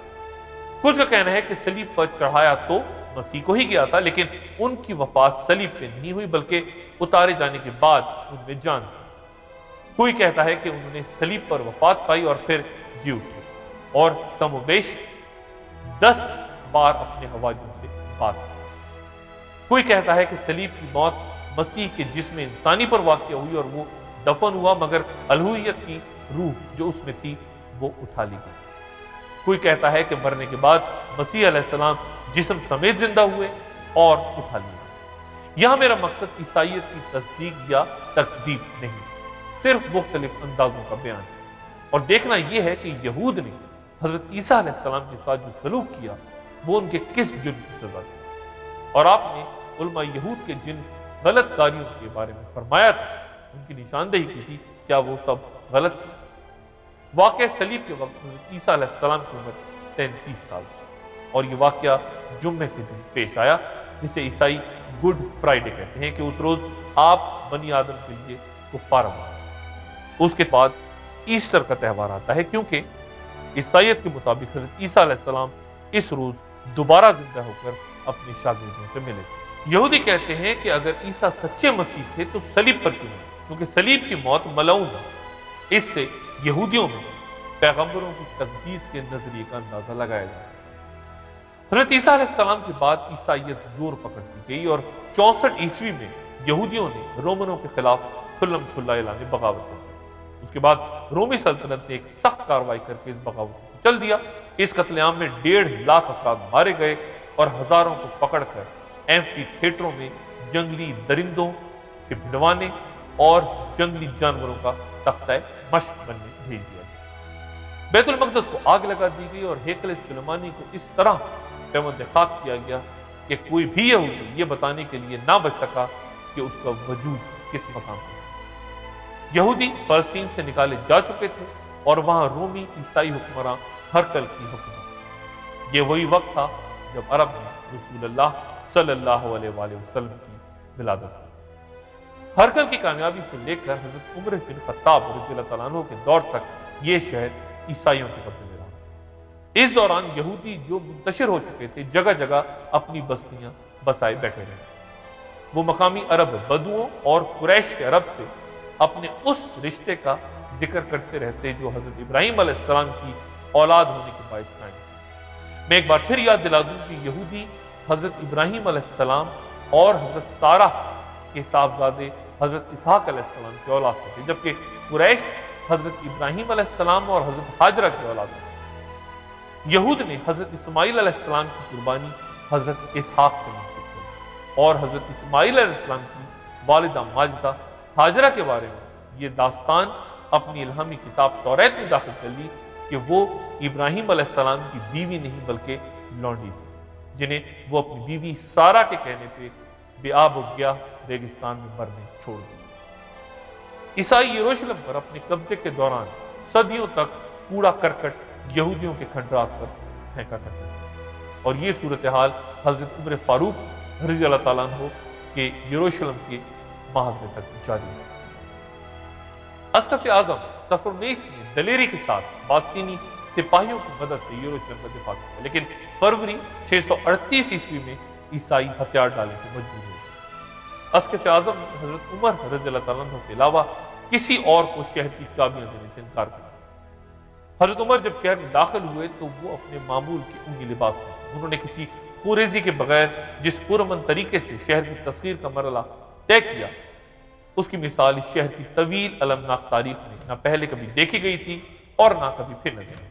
کچھ کا کہنا ہے کہ صلیب پر چڑھایا تو مسیح کو ہی گیا تھا لیکن ان کی وفات صلیب پہ نہیں ہوئی بلکہ اتارے جانے کے بعد ان میں جان تھی۔ کوئی کہتا ہے کہ انہوں نے صلیب پر وفات پائی اور پھر جی اٹھے اور کم و بیش 10 بار اپنے حواریوں سے بات کی۔ کوئی کہتا ہے کہ صلیب کی موت مسیح کے جسم انسانی پر واقع ہوئی اور وہ دفن ہوا مگر الوہیت کی روح جو اس میں تھی وہ اٹھا لی گئی۔ کوئی کہتا ہے کہ مرنے کے بعد مسیح علیہ السلام جسم سمیت زندہ ہوئے اور اٹھا لیے۔ یہاں میرا مقصد عیسائیت کی تصدیق یا تکذیب نہیں، صرف مختلف اندازوں کا بیان ہے اور دیکھنا یہ ہے کہ یہود نے حضرت عیسیٰ علیہ السلام کے ساتھ جو سلوک کیا وہ ان کے کس جرم کی سزا تھی اور آپ نے علماء یہود کے جن غلط کاریوں کے بارے میں فرمایا تھا ان کی نشاندہی کی تھی، کیا وہ سب غلط تھی؟ واقعہ صلیب کے وقت حضرت عیسیٰ علیہ السلام کی عمر 33 سال تھی اور یہ واقعہ جمعے کے دن پیش آیا جسے عیسائی گڈ فرائیڈے کہتے ہیں کہ اس روز آپ بنی آدم کے لیے کفارہ مارے۔ اس کے بعد ایسٹر کا تہوار آتا ہے کیونکہ عیسائیت کے مطابق حضرت عیسیٰ علیہ السلام اس روز دوبارہ زندہ ہو کر اپنے شاگردوں سے ملے تھے۔ یہودی کہتے ہیں کہ اگر عیسیٰ سچے مسیح تھے تو صلیب پر کیوں نہیں؟ کیونکہ صلیب کی موت ملعون ہے۔ اس سے یہودیوں میں پیغمبروں کی تقدیس کے نظریے کا اندازہ لگایا جا سکتا ہے۔ حضرت عیسیٰ علیہ السلام کے بعد عیسائیت زور پکڑتی گئی اور 64 عیسوی میں یہودیوں نے رومنوں کے خلاف کھلم کھلا اعلان بغاوت کر دیا۔ اس کے بعد رومی سلطنت نے ایک سخت کارروائی کر کے اس بغاوت کو چل دیا۔ اس قتل عام میں 1.5 لاکھ افراد مارے گئے اور ہزاروں کو پکڑ کر ایمفی تھیٹروں میں جنگلی درندوں سے بھڑوانے اور جنگلی جانوروں کا تختہ مشق بننے بھیج دیا گیا۔ بیت المقدس کو آگ لگا دی گئی اور ہیکل سلیمانی کو اس طرح پیوند خاک کیا گیا کہ کوئی بھی یہودی یہ بتانے کے لیے نہ بچ سکا کہ اس کا وجود کس مقام پر ہے۔ یہودی فلسطین سے نکالے جا چکے تھے اور وہاں رومی عیسائی حکمراں ہرکل کی حکومت۔ یہ وہی وقت تھا جب عرب میں رسول اللہ صلی اللہ علیہ وآلہ وسلم کی ولادت ہوئی۔ ہرکل کی کامیابی سے لے کر حضرت عمر بن خطاب رضی اللہ تعالیٰ عنہ کے دور تک یہ شہر عیسائیوں کے قبضے میں رہا۔ اس دوران یہودی جو منتشر ہو چکے تھے جگہ جگہ اپنی بستیاں بسائے بیٹھے رہے۔ وہ مقامی عرب بدوؤں اور قریش عرب سے اپنے اس رشتے کا ذکر کرتے رہتے جو حضرت ابراہیم علیہ السلام کی اولاد ہونے کے باعث قائم تھے۔ میں ایک بار پھر یاد دلا دوں کہ یہودی حضرت ابراہیم علیہ السلام اور حضرت سارہ کے صاحبزادے حضرت اسحاق علیہ السلام کی اولاد تھے، جبکہ قریش حضرت ابراہیم علیہ السلام اور حضرت ہاجرہ کی اولاد تھے۔ یہود نے حضرت اسماعیل علیہ السلام کی قربانی حضرت اسحاق سے منسوب کی اور حضرت اسماعیل علیہ السلام کی والدہ ماجدہ ہاجرہ کے بارے میں یہ داستان اپنی الہامی کتاب توریت میں داخل کر لی کہ وہ ابراہیم علیہ السلام کی بیوی نہیں بلکہ لونڈی تھی، جنہیں وہ اپنی بیوی سارہ کے کہنے پہ بے آب ہو گیا ریگستان میں مرنے چھوڑ دیا۔ عیسائی یروشلم پر اپنے قبضے کے دوران صدیوں تک کوڑا کرکٹ یہودیوں کے کھنڈرات پر پھینکا کرتے تھے اور یہ صورتحال حضرت عمر فاروق رضی اللہ تعالیٰ عنہ کے یروشلم کے محاصرے تک جاری ہے۔ اسقف اعظم صفرنیس نے دلیری کے ساتھ باستینی سپاہیوں کی مدد سے یروشلم کا دفاع کیا، لیکن فروری 638 عیسوی میں عیسائی ہتھیار ڈالنے کی مجبور ہوئے۔ اسقف اعظم نے حضرت عمر رضی اللہ تعالیٰ عنہ کے علاوہ کسی اور کو شہر کی چابیاں دینے سے انکار کیا۔ حضرت عمر جب شہر میں داخل ہوئے تو وہ اپنے معمول کے اونگی لباس میں، انہوں نے کسی خوریزی کے بغیر جس پرامن طریقے سے شہر کی تسخیر کا مرحلہ طے کیا، اس کی مثال اس شہر کی طویل المناک تاریخ میں نہ پہلے کبھی دیکھی گئی تھی اور نہ کبھی پھر نظر آئی۔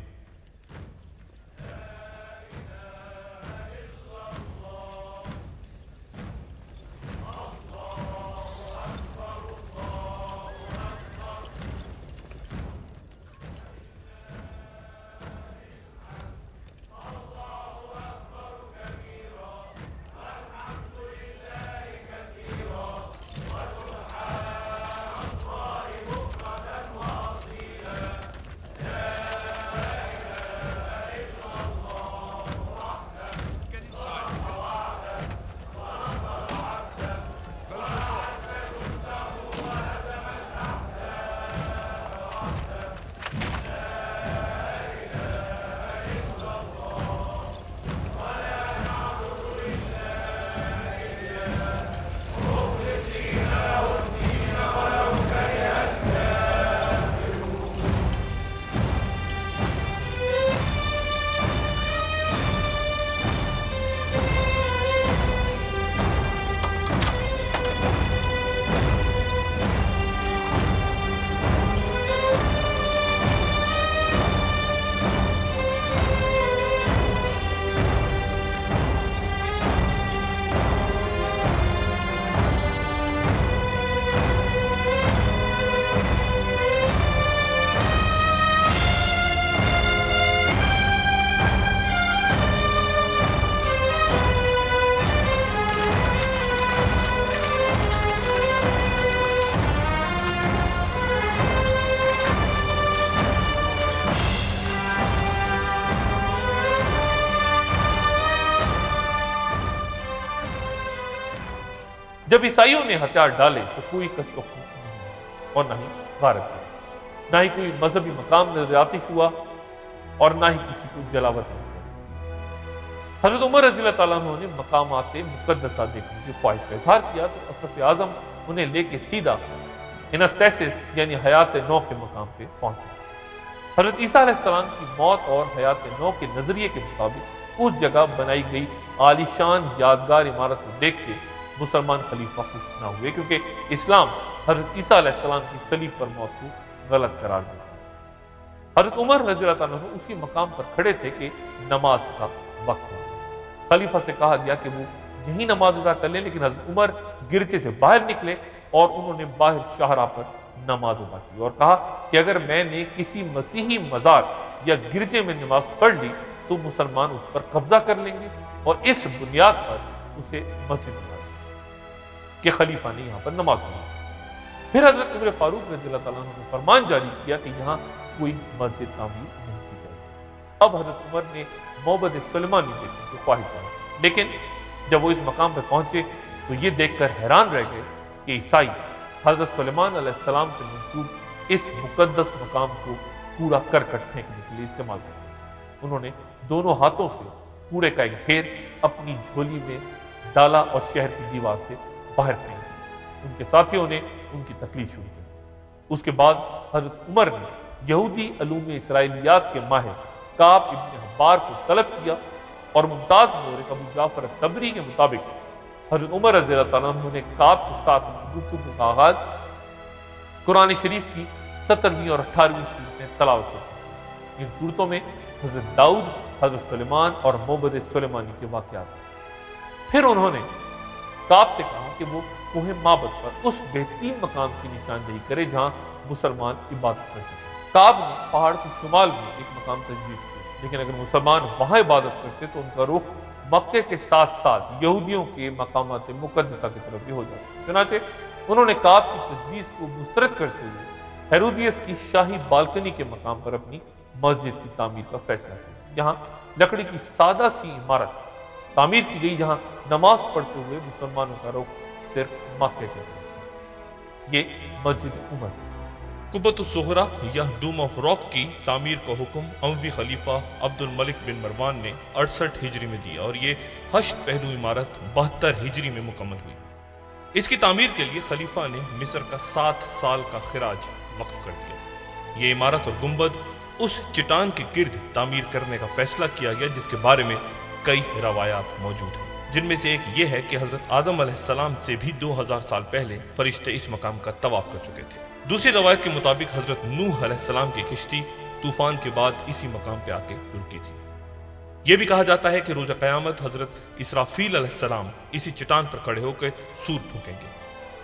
جب عیسائیوں نے ہتھیار ڈالے تو کوئی کس و خون نہیں اور نہ ہی غارت ہوئی، نہ ہی کوئی مذہبی مقام نظر آتش ہوا اور نہ ہی کسی کو جلاوت نہیں۔ حضرت عمر رضی اللہ تعالیٰ عنہ نے مقامات مقدسہ دیکھنے کی خواہش کا اظہار کیا تو اسقف اعظم انہیں لے کے سیدھا انستیسس یعنی حیات نو کے مقام پہ پہنچے۔ حضرت عیسیٰ علیہ السلام کی موت اور حیات نو کے نظریے کے مطابق اس جگہ بنائی گئی عالیشان یادگار عمارت کو دیکھ کے مسلمان خلیفہ خوش نہ ہوئے، کیونکہ اسلام حضرت عیسیٰ علیہ السلام کی صلیب پر موت کو غلط قرار دیتا ہے۔ حضرت عمر رضی اللہ عنہ اسی مقام پر کھڑے تھے کہ نماز کا وقت ہوا۔ خلیفہ سے کہا گیا کہ وہ یہی نماز ادا کر لیں، لیکن حضرت عمر گرجے سے باہر نکلے اور انہوں نے باہر شاہراہ پر نماز ادا کی اور کہا کہ اگر میں نے کسی مسیحی مزار یا گرجے میں نماز پڑھ لی تو مسلمان اس پر قبضہ کر لیں گے اور اس بنیاد پر اسے مسجد بنا دیں کہ خلیفہ نے یہاں پر نماز پڑھی۔ پھر حضرت عمر فاروق رضی اللہ تعالیٰ عنہ نے فرمان جاری کیا کہ یہاں کوئی مسجد تعمیر نہیں کی جائے۔ اب حضرت عمر نے معبد سلیمانی دیکھنے کی خواہش رہا، لیکن جب وہ اس مقام پہ پہنچے تو یہ دیکھ کر حیران رہ گئے کہ عیسائی حضرت سلیمان علیہ السلام سے منسوب اس مقدس مقام کو کوڑا کرکٹ پھینکنے کے لیے استعمال کرتے ہیں۔ انہوں نے دونوں ہاتھوں سے کوڑے کا ایک ڈھیر اپنی جھولی میں ڈالا اور شہر کی دیوار سے باہر پھینک دیا۔ ان کے ساتھیوں نے ان کی تکلیف شروع کی۔ اس کے بعد حضرت عمر نے یہودی علوم اسرائیلیات کے ماہر کعب ابن حبار کو طلب کیا اور ممتاز مورخ ابو جعفر الطبری کے مطابق حضرت عمر رضی اللہ تعالیٰ عنہ نے کعب کے ساتھ گفتگو کا آغاز قرآن شریف کی 17ویں اور 18ویں صورتیں تلاوت کی۔ ان صورتوں میں حضرت داؤد، حضرت سلیمان اور معبد سلیمانی کے واقعات ہیں۔ پھر انہوں نے کعب سے کہا کہ وہ کوہ معبد پر اس بہترین مقام کی نشاندہی کرے جہاں مسلمان عبادت کر سکتے۔ کعب نے پہاڑ کے شمال میں ایک مقام تجویز کیا، لیکن اگر مسلمان وہاں عبادت کرتے تو ان کا رخ مکے کے ساتھ ساتھ یہودیوں کے مقامات مقدسہ کی طرف بھی ہو جاتا۔ چنانچہ انہوں نے کعب کی تجویز کو مسترد کرتے ہوئے ہیرودیس کی شاہی بالکنی کے مقام پر اپنی مسجد کی تعمیر کا فیصلہ کیا۔ یہاں لکڑی کی سادہ سی عمارت تعمیر کی گئی جہاں نماز پڑھتے ہوئے مسلمانوں کا رخ صرف مکے کی طرف۔ یہ مسجد عمر۔ قبۃ الصغریٰ یا ڈوم آف راک کی تعمیر کا حکم اموی خلیفہ عبد الملک بن مروان نے 68 ہجری میں دیا اور یہ 8 پہلو عمارت 72 ہجری میں مکمل ہوئی۔ اس کی تعمیر کے لیے خلیفہ نے مصر کا 7 سال کا خراج وقف کر دیا۔ یہ عمارت اور گنبد اس چٹان کے گرد تعمیر کرنے کا فیصلہ کیا گیا جس کے بارے میں کئی روایات موجود ہیں، جن میں سے ایک یہ ہے کہ حضرت آدم علیہ السلام سے بھی 2000 سال پہلے فرشتے اس مقام کا طواف کر چکے تھے۔ دوسری روایت کے مطابق حضرت نوح علیہ السلام کی کشتی طوفان کے بعد اسی مقام پہ آ کے رکی تھی۔ یہ بھی کہا جاتا ہے کہ روز قیامت حضرت اسرافیل علیہ السلام اسی چٹان پر کھڑے ہو کے سور پھونکیں گے،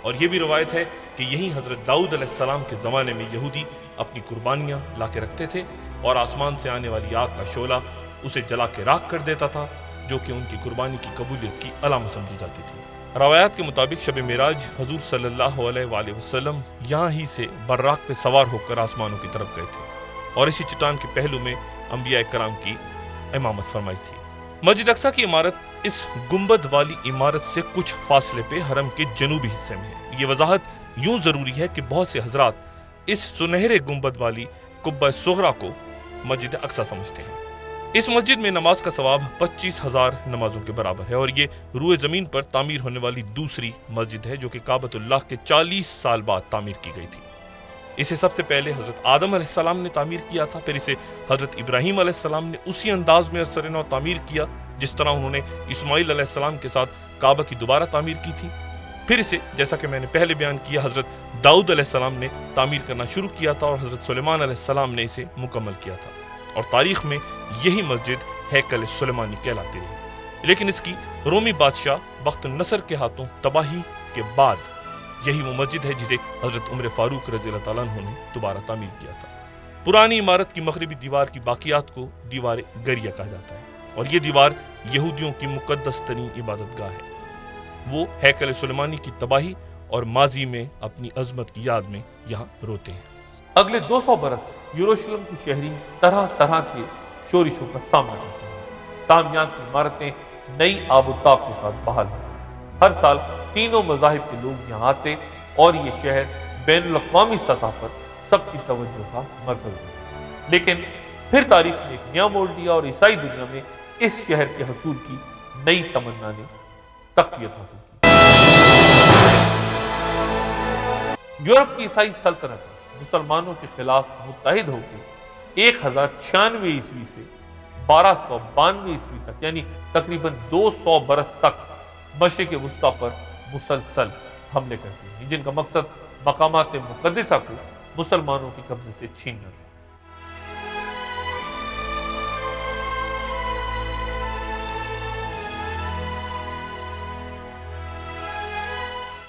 اور یہ بھی روایت ہے کہ یہی حضرت داؤد علیہ السلام کے زمانے میں یہودی اپنی قربانیاں لا کے رکھتے تھے اور آسمان سے آنے والی آگ کا شعلہ اسے جلا کے راکھ کر دیتا تھا، جو کہ ان کی قربانی کی قبولیت کی علامت سمجھی جاتی تھی۔ روایات کے مطابق شب معراج حضور صلی اللہ علیہ وآلہ وسلم یہاں ہی سے براق پہ سوار ہو کر آسمانوں کی طرف گئے تھے اور اسی چٹان کے پہلو میں انبیاء کرام کی امامت فرمائی تھی۔ مسجد اقصیٰ کی عمارت اس گنبد والی عمارت سے کچھ فاصلے پہ حرم کے جنوبی حصے میں ہے۔ یہ وضاحت یوں ضروری ہے کہ بہت سے حضرات اس سنہرے گنبد والی قبہ صغریٰ کو مسجد اقصیٰ سمجھتے ہیں۔ اس مسجد میں نماز کا ثواب 25,000 نمازوں کے برابر ہے اور یہ روئے زمین پر تعمیر ہونے والی دوسری مسجد ہے جو کہ کعبۃ اللہ کے 40 سال بعد تعمیر کی گئی تھی۔ اسے سب سے پہلے حضرت آدم علیہ السلام نے تعمیر کیا تھا، پھر اسے حضرت ابراہیم علیہ السلام نے اسی انداز میں اثر نو تعمیر کیا جس طرح انہوں نے اسماعیل علیہ السلام کے ساتھ کعبہ کی دوبارہ تعمیر کی تھی۔ پھر اسے جیسا کہ میں نے پہلے بیان کیا حضرت داؤد علیہ السلام نے تعمیر کرنا شروع کیا تھا اور حضرت سلیمان علیہ السلام نے اسے مکمل کیا تھا، اور تاریخ میں یہی مسجد ہیکل سلیمانی کہلاتی رہی۔ لیکن اس کی رومی بادشاہ بخت النصر کے ہاتھوں تباہی کے بعد یہی وہ مسجد ہے جسے حضرت عمر فاروق رضی اللہ تعالیٰ عنہ نے دوبارہ تعمیر کیا تھا۔ پرانی عمارت کی مغربی دیوار کی باقیات کو دیوار گریہ کہا جاتا ہے، اور یہ دیوار یہودیوں کی مقدس ترین عبادت گاہ ہے۔ وہ ہیکل سلیمانی کی تباہی اور ماضی میں اپنی عظمت کی یاد میں یہاں روتے ہیں۔ اگلے 200 برس یروشلم کی شہری طرح طرح کے شورشوں کا سامنا کرتے ہیں، تاہم یہاں کی عمارتیں نئی آب و تاب کے ساتھ بحال ہیں۔ ہر سال تینوں مذاہب کے لوگ یہاں آتے اور یہ شہر بین الاقوامی سطح پر سب کی توجہ کا مرکز ہے۔ لیکن پھر تاریخ نے ایک نیا موڑ لیا اور عیسائی دنیا میں اس شہر کے حصول کی نئی تمنا نے تقویت حاصل کی۔ یورپ کی عیسائی سلطنت مسلمانوں کے خلاف متحد ہو کے 1096 عیسوی سے 1292 عیسوی تک، یعنی تقریباً 200 برس تک مشرق وسطیٰ پر مسلسل حملے کرتی ہیں، جن کا مقصد مقامات مقدسہ کو مسلمانوں کے قبضے سے چھیننا تھا۔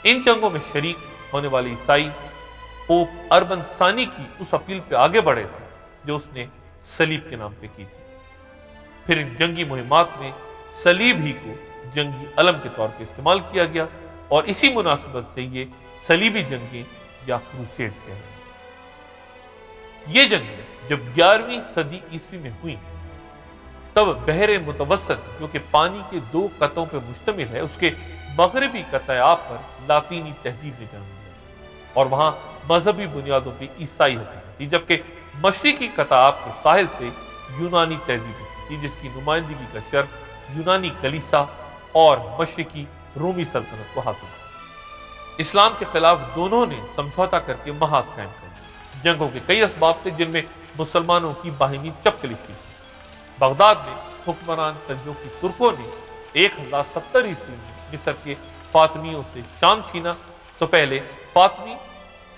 ان جنگوں میں شریک ہونے والے عیسائی پوپ اربن ثانی کی اس اپیل پہ آگے بڑھے تھے جو اس نے صلیب کے نام پہ کی تھی۔ پھر ان جنگی مہمات میں صلیب ہی کو جنگی علم کے طور پہ استعمال کیا گیا، اور اسی مناسبت سے یہ صلیبی جنگیں یا کروسیڈز کہتے ہیں۔ یہ جنگیں جب 11ویں صدی عیسوی میں ہوئیں تب بحر متوسط جو کہ پانی کے 2 قطعوں پہ مشتمل ہے، اس کے مغربی قطع آب پر لاطینی تہذیب نے جنم لیا، اور وہاں مذہبی بنیادوں پہ عیسائی حکومت تھی، جبکہ مشرقی قطع آب کے ساحل سے یونانی تہذیب تھی، جس کی نمائندگی کا شرف یونانی کلیسا اور مشرقی رومی سلطنت کو حاصل تھا۔ اسلام کے خلاف دونوں نے سمجھوتا کر کے محاذ قائم کر دیا۔ جنگوں کے کئی اسباب تھے جن میں مسلمانوں کی باہمی چپکلی تھی۔ بغداد میں حکمران سلجوقی ترکوں نے 1070 عیسوی میں مصر کے فاطمیوں سے شام چھینا، تو پہلے فاطمی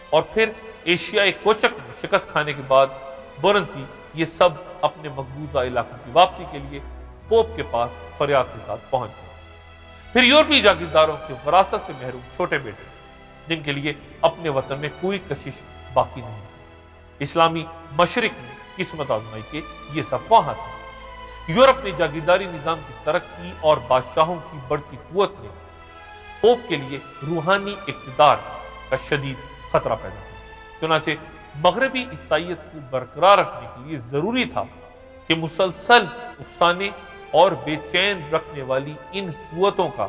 اور پھر ایشیائی کوچک میں شکست کھانے کے بعد بورنتی یہ سب اپنے مقبوضہ علاقوں کی واپسی کے لیے پوپ کے پاس فریاد کے ساتھ پہنچ گئے۔ پھر یورپی جاگیرداروں کے وراثت سے محروم چھوٹے بیٹے جن کے لیے اپنے وطن میں کوئی کشش باقی نہیں تھی۔ اسلامی مشرق میں قسمت آزمائی کے یہ سب وہاں تھے۔ یورپ میں جاگیرداری نظام کی ترقی اور بادشاہوں کی بڑھتی قوت نے پوپ کے لیے روحانی اقتدار کا شدید خطرہ پیدا کیا۔ چنانچہ مغربی عیسائیت کو برقرار رکھنے کے لیے ضروری تھا کہ مسلسل اکسانے اور بے چین رکھنے والی ان قوتوں کا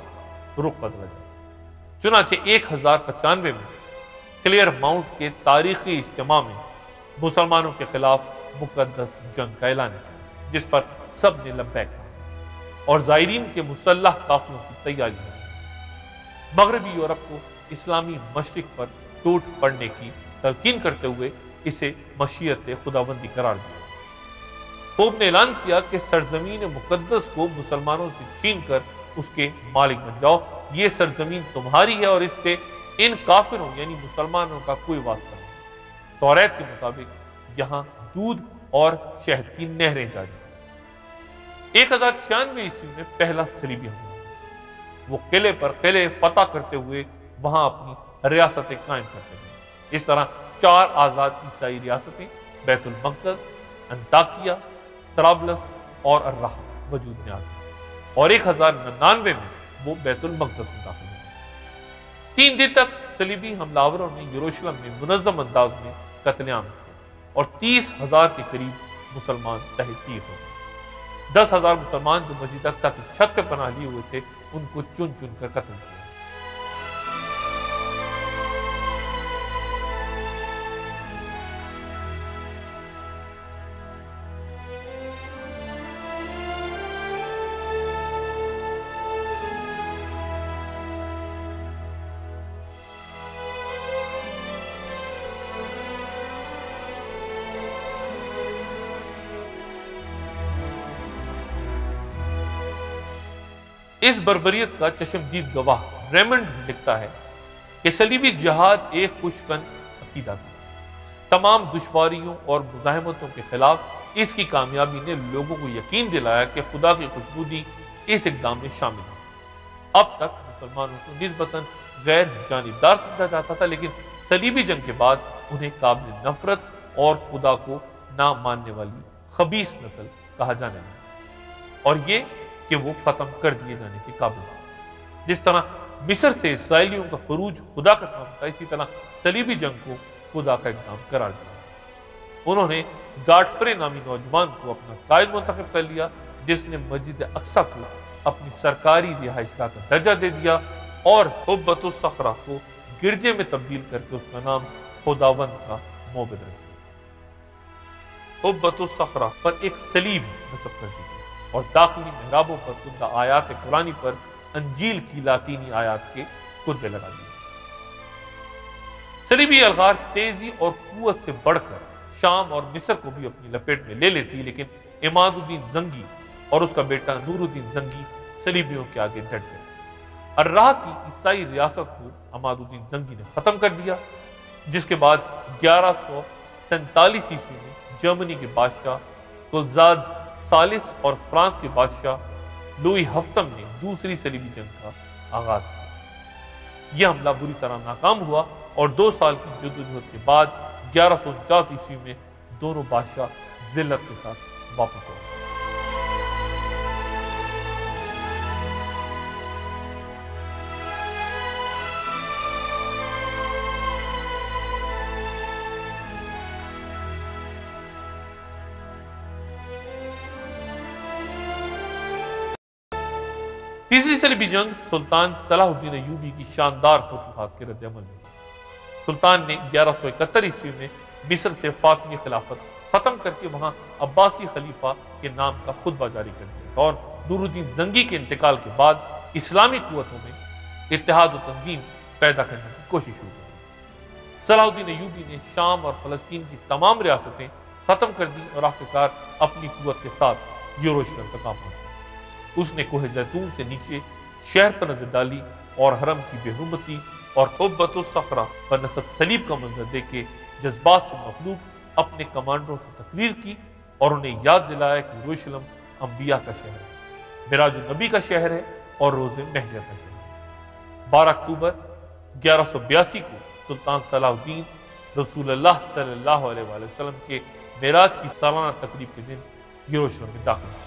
رخ بدلا جائے۔ چنانچہ 1095 میں کلیئر ماؤنٹ کے تاریخی اجتماع میں مسلمانوں کے خلاف مقدس جنگ کا اعلان کیا، جس پر سب نے لبیک کہا اور زائرین کے مسلح قافلوں کی تیاری کی۔ مغربی یورپ کو اسلامی مشرق پر ٹوٹ پڑنے کی تلقین کرتے ہوئے اسے مشیت خداوندی قرار دیا۔ پوپ نے اعلان کیا کہ سرزمین مقدس کو مسلمانوں سے چھین کر اس کے مالک بن جاؤ، یہ سرزمین تمہاری ہے اور اس سے ان کافروں یعنی مسلمانوں کا کوئی واسطہ نہیں۔ توریت کے مطابق یہاں دودھ اور شہد کی نہریں جاری۔ 1096 عیسوی میں پہلا صلیبی حملہ، وہ قلعے پر قلعے فتح کرتے ہوئے وہاں اپنی ریاستیں قائم کرتے ہیں۔ اس طرح 4 آزاد عیسائی ریاستیں بیت المقدس، انطاکیہ، طرابلس اور الرحا وجود میں آتی، اور 1099 میں وہ بیت المقدس میں داخل ہوئی۔ 3 دن تک صلیبی حملہ آوروں نے یروشلم میں منظم انداز میں قتل عام کیا اور 30,000 کے قریب مسلمان تحقیق ہو گئے۔ 10,000 مسلمان جو مسجد اقصی کی چھت پہ پناہ لیے ہوئے تھے ان کو چن چن کر قتل کیا۔ اس بربریت کا چشمدید گواہ ریمنڈ لکھتا ہے کہ صلیبی جہاد ایک خوشکن عقیدہ تھا۔ تمام دشواریوں اور مزاحمتوں کے خلاف اس کی کامیابی نے لوگوں کو یقین دلایا کہ خدا کی خوشنودی اس اقدام میں شامل ہے۔ اب تک مسلمانوں کو نسبتاً غیر جانبدار سمجھا جاتا تھا، لیکن صلیبی جنگ کے بعد انہیں قابل نفرت اور خدا کو نہ ماننے والی خبیث نسل کہا جانے لگا، اور یہ کہ وہ ختم کر دیے جانے کے قابل تھا۔ جس طرح مصر سے اسرائیلیوں کا خروج خدا کا کام تھا، اسی طرح صلیبی جنگ کو خدا کا اقدام قرار دیا۔ انہوں نے گاڈفرے نامی نوجوان کو اپنا قائد منتخب کر لیا، جس نے مسجد اقصی کو اپنی سرکاری رہائش گاہ کا درجہ دے دیا اور حبۃ الصخرہ کو گرجے میں تبدیل کر کے اس کا نام خداوند کا معبد رکھ دیا۔ حبۃ الصخرہ پر ایک صلیب نصب کر دی اور داخلی محرابوں پر کندہ آیات قرآنی پر انجیل کی لاطینی آیات کے کتبے لگا دیے۔ صلیبی الغار تیزی اور قوت سے بڑھ کر شام اور مصر کو بھی اپنی لپیٹ میں لے لیتی، لیکن عماد الدین زنگی اور اس کا بیٹا نور الدین زنگی صلیبیوں کے آگے ڈٹ گئے۔ الراہ کی عیسائی ریاست کو عماد الدین زنگی نے ختم کر دیا، جس کے بعد 1147 عیسوی میں جرمنی کے بادشاہ گلزاد ثالث اور فرانس کے بادشاہ لوئی ہفتم نے دوسری صلیبی جنگ کا آغاز کیا۔ یہ حملہ بری طرح ناکام ہوا اور 2 سال کی جدوجہد کے بعد 1149 عیسوی میں دونوں بادشاہ ذلت کے ساتھ واپس آئے۔ تیسری صلیبی جنگ سلطان صلاح الدین ایوبی کی شاندار فتوحات کے رد عمل میں سلطان نے 1171 عیسوی میں مصر سے فاطمی خلافت ختم کر کے وہاں عباسی خلیفہ کے نام کا خطبہ جاری کر دیا تھا، اور نور الدین زنگی کے انتقال کے بعد اسلامی قوتوں میں اتحاد و تنظیم پیدا کرنے کی کوشش ہوئی۔ صلاح الدین ایوبی نے شام اور فلسطین کی تمام ریاستیں ختم کر دی اور آخرکار اپنی قوت کے ساتھ یروشلم تک آ پہنچا۔ اس نے کوہ زیتون سے نیچے شہر پر نظر ڈالی اور حرم کی بے حرمتی اور قبۃ الصخرہ پر نصب صلیب کا منظر دیکھ کے جذبات سے مغلوب اپنے کمانڈروں سے تقریر کی اور انہیں یاد دلایا کہ یروشلم انبیاء کا شہر ہے، معراج النبی کا شہر ہے اور روز محشر کا شہر ہے۔ 12 اکتوبر 1182 کو سلطان صلاح الدین رسول اللہ صلی اللہ علیہ وآلہ وسلم کے معراج کی سالانہ تقریب کے دن یروشلم میں داخل ہوئے۔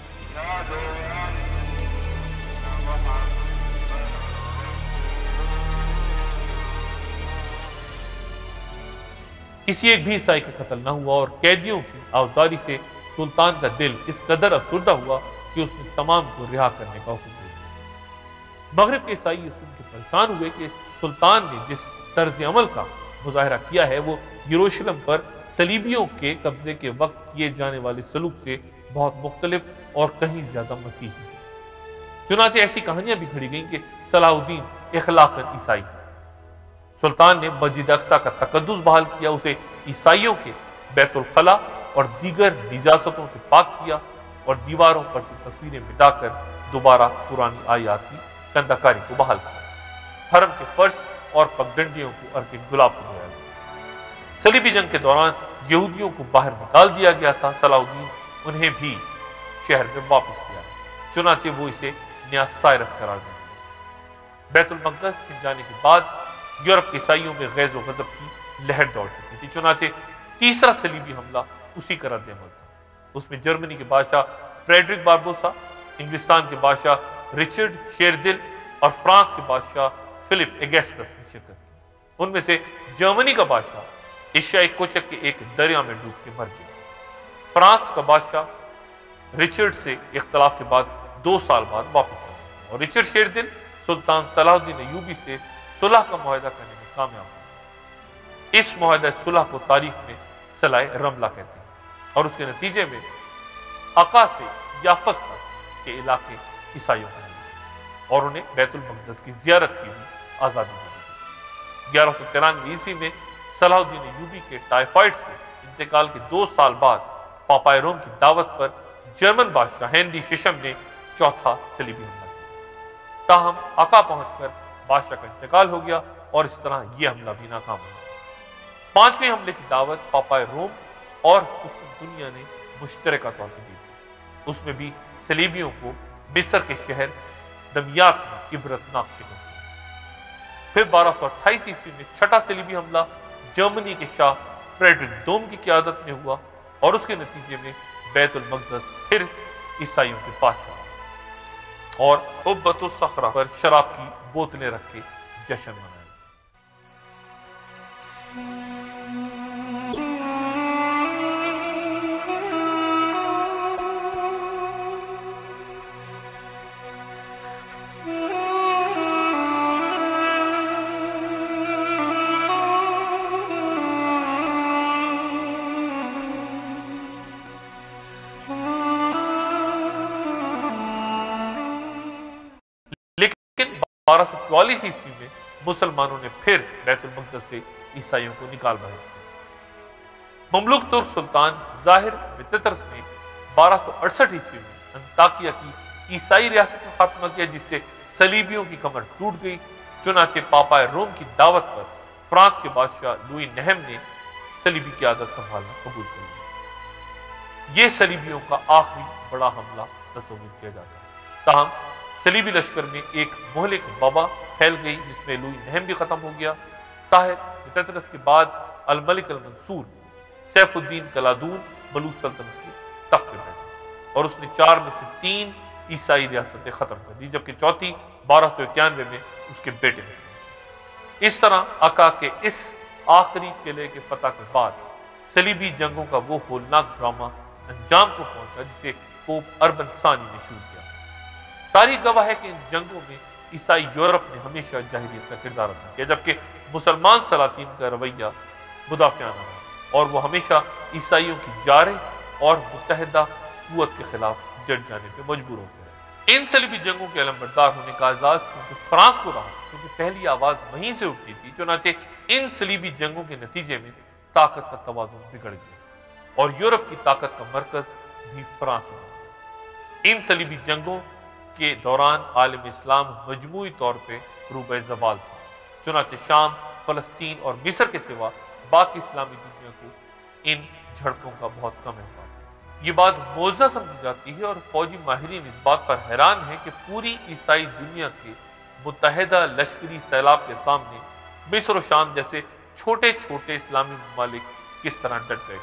کسی ایک بھی عیسائی کا قتل نہ ہوا اور قیدیوں کی آوازاری سے سلطان کا دل اس قدر افسردہ ہوا کہ اس نے تمام کو رہا کرنے کا حکم دیا۔ مغرب کے عیسائی یہ سن کے پریشان ہوئے کہ سلطان نے جس طرز عمل کا مظاہرہ کیا ہے وہ یروشلم پر صلیبیوں کے قبضے کے وقت کیے جانے والے سلوک سے بہت مختلف اور کہیں زیادہ مسیحی ہے۔ چنانچہ ایسی کہانیاں بھی گھڑی گئیں کہ صلاح الدین اخلاقاً عیسائی ہے۔ سلطان نے مسجد اقصی کا تقدس بحال کیا، اسے عیسائیوں کے بیت الخلا اور دیگر نجاستوں سے پاک کیا اور دیواروں پر سے تصویریں مٹا کر دوبارہ پرانی آیات کی کندہ کاری کو بحال کیا۔ حرم کے فرش اور پگڈنڈیوں کو عرق گلاب سے دھویا گیا۔ صلیبی جنگ کے دوران یہودیوں کو باہر نکال دیا گیا تھا، صلاح الدین انہیں بھی شہر میں واپس کیا، چنانچہ وہ اسے نیا سائرس قرار دیا۔ بیت المقدس چھن جانے کے بعد یورپ کے عیسائیوں میں غیظ و غضب کی لہر دوڑ چکی تھی، چنانچہ تیسرا صلیبی حملہ اسی کا رد عمل تھا۔ اس میں جرمنی کے بادشاہ فریڈرک باربوسا، انگلستان کے بادشاہ رچرڈ شیردل اور فرانس کے بادشاہ فلپ ایگسٹس نے شرکت کی۔ ان میں سے جرمنی کا بادشاہ ایشیائی کوچک کے ایک دریا میں ڈوب کے مر گیا۔ فرانس کا بادشاہ رچرڈ سے اختلاف کے بعد 2 سال بعد واپس آیا اور رچرڈ شیردل سلطان صلاح الدین ایوبی سے صلح کا معاہدہ کرنے میں کامیاب ہوا۔ اس معاہدہ صلح کو تاریخ میں صلح رملہ کہتے ہیں اور اس کے نتیجے میں عقا سے یافس تک کے علاقے عیسائیوں کا ہیں اور انہیں بیت المقدس کی زیارت کی بھی آزادی دی۔ 1193 عیسوی میں صلاح الدین ایوبی کے ٹائیفائڈ سے انتقال کے 2 سال بعد پاپائے روم کی دعوت پر جرمن بادشاہ ہنری ششم نے چوتھا صلیبی حملہ کیا، تاہم عقا پہنچ کر بادشاہ کا انتقال ہو گیا اور اس طرح یہ حملہ بھی ناکام ہوا۔ 5ویں حملے کی دعوت پاپائے روم اور دنیا نے مشترکہ طور پر دی تھی۔ اس میں بھی صلیبیوں کو مصر کے شہر دمیاط میں عبرتناک شکست دی۔ پھر 1228 عیسوی میں چھٹا صلیبی حملہ جرمنی کے شاہ فریڈرک دوم کی قیادت میں ہوا اور اس کے نتیجے میں بیت المقدس پھر عیسائیوں کے پاس چلا اور قبۃ الصخرہ پر شراب کی بوتلیں رکھ کے جشن منایا۔ لیکن 1244 عیسوی میں مسلمانوں نے پھر بیت المقدس سے عیسائیوں کو نکال بھیجا۔ مملوک ترک سلطان ظاہر بطرس نے 1268 عیسوی میں انطاکیہ کی عیسائی ریاست کا خاتمہ کیا، جس سے صلیبیوں کی کمر ٹوٹ گئی۔ چنانچہ پاپا روم کی دعوت پر فرانس کے بادشاہ لوئی نہم نے صلیبی قیادت سنبھالنا قبول کر لیا۔ یہ صلیبیوں کا آخری بڑا حملہ تصور کیا جاتا ہے۔ تاہم صلیبی لشکر میں ایک مہلک وبا پھیل گئی جس میں لوئی نہم بھی ختم ہو گیا۔ طاہر بطرس کے بعد الملک المنصور سیف الدین کلادون بلوچ سلطنت کے تخت پہ بیٹھا اور اس نے 4 میں سے 3 عیسائی ریاستیں ختم کر دی، جبکہ چوتھی 1291 میں اس کے بیٹے نے۔ اس طرح آقا کے اس آخری قلعے کے فتح کے بعد صلیبی جنگوں کا وہ ہولناک ڈرامہ انجام کو پہنچا جسے پوپ اربن ثانی نے شروع کیا۔ تاریخ گواہ ہے کہ ان جنگوں میں عیسائی یورپ نے ہمیشہ جاہلیت کا کردار ادا کیا، جبکہ مسلمان سلاطین کا رویہ مدافعانہ رہا اور وہ ہمیشہ عیسائیوں کی جارح اور متحدہ قوت کے خلاف ڈٹ جانے پہ مجبور ہوتے رہے۔ ان صلیبی جنگوں کے علمبردار ہونے کا اعزاز چونکہ فرانس کو رہا، کیونکہ پہلی آواز وہیں سے اٹھتی تھی، چنانچہ ان صلیبی جنگوں کے نتیجے میں طاقت کا توازن بگڑ گیا اور یورپ کی طاقت کا مرکز بھی فرانس ہوا۔ ان صلیبی جنگوں کے دوران عالم اسلام مجموعی طور پہ روبہ زوال تھا، چنانچہ شام، فلسطین اور مصر کے سوا باقی اسلامی دنیا کو ان جھڑپوں کا بہت کم احساس ہے۔ یہ بات موزہ سمجھی جاتی ہے اور فوجی ماہرین اس بات پر حیران ہیں کہ پوری عیسائی دنیا کے متحدہ لشکری سیلاب کے سامنے مصر و شام جیسے چھوٹے چھوٹے اسلامی ممالک کس طرح ڈٹ گئے۔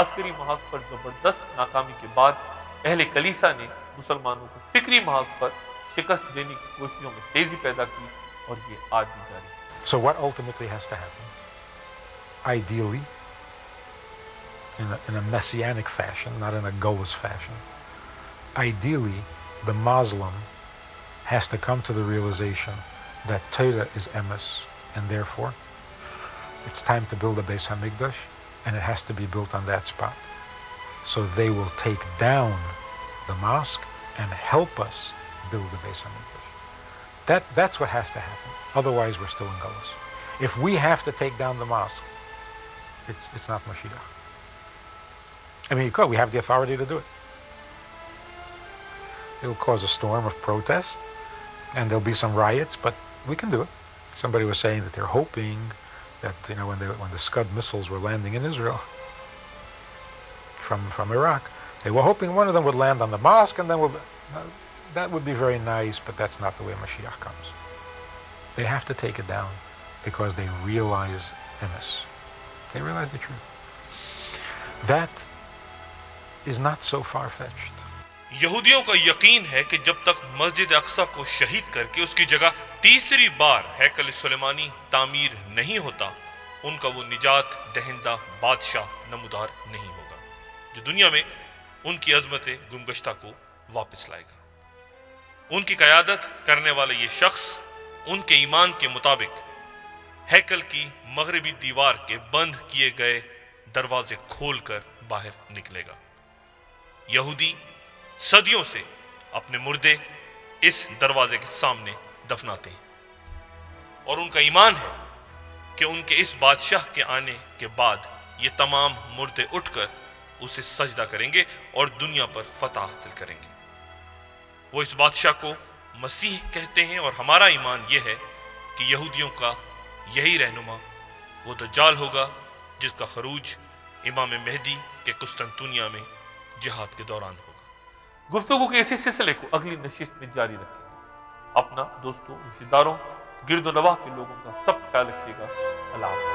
عسکری محاذ پر زبردست ناکامی کے بعد اہل کلیسا نے مسلمانوں کو فکری محاذ پر شکست دینے کی کوششوں میں تیزی پیدا کی اور یہ آج بھی جاری ہے۔ So what ultimately has to happen? Ideally, in a messianic fashion, not in a Goas fashion, ideally the Muslim has to come to the realization that Torah is emes, and therefore it's time to build a Beis HaMikdash, and it has to be built on that spot. So they will take down the mosque and help us build the Beis HaMikdash. That's what has to happen. Otherwise, we're still in Goas. If we have to take down the mosque, it's not Mashiach. I mean, we have the authority to do it. It will cause a storm of protest, and there'll be some riots, but we can do it. Somebody was saying that they're hoping that, when the Scud missiles were landing in Israel from Iraq, they were hoping one of them would land on the mosque, and then that would be very nice, but that's not the way Mashiach comes. They have to take it down because they realize emes. They realize the truth. That is not so far-fetched. یہودیوں کا یقین ہے کہ جب تک مسجد اقصی کو شہید کر کے اس کی جگہ تیسری بار ہیکل سلیمانی تعمیر نہیں ہوتا، ان کا وہ نجات دہندہ بادشاہ نمودار نہیں ہوگا جو دنیا میں ان کی عظمت گمگشتہ کو واپس لائے گا۔ ان کی قیادت کرنے والا یہ شخص ان کے ایمان کے مطابق ہیکل کی مغربی دیوار کے بند کیے گئے دروازے کھول کر باہر نکلے گا۔ یہودی صدیوں سے اپنے مردے اس دروازے کے سامنے دفناتے ہیں اور ان کا ایمان ہے کہ ان کے اس بادشاہ کے آنے کے بعد یہ تمام مردے اٹھ کر اسے سجدہ کریں گے اور دنیا پر فتح حاصل کریں گے۔ وہ اس بادشاہ کو مسیح کہتے ہیں اور ہمارا ایمان یہ ہے کہ یہودیوں کا یہی رہنما وہ دجال ہوگا جس کا خروج امام مہدی کے قسطنطنیہ میں جہاد کے دوران ہوگا۔ گفتگو کے اسی سلسلے کو اگلی نشست میں جاری رکھیں گے۔ اپنا، دوستوں، رشتہ داروں، گرد و نواح کے لوگوں کا سب خیال رکھیے گا۔ اللہ حافظ۔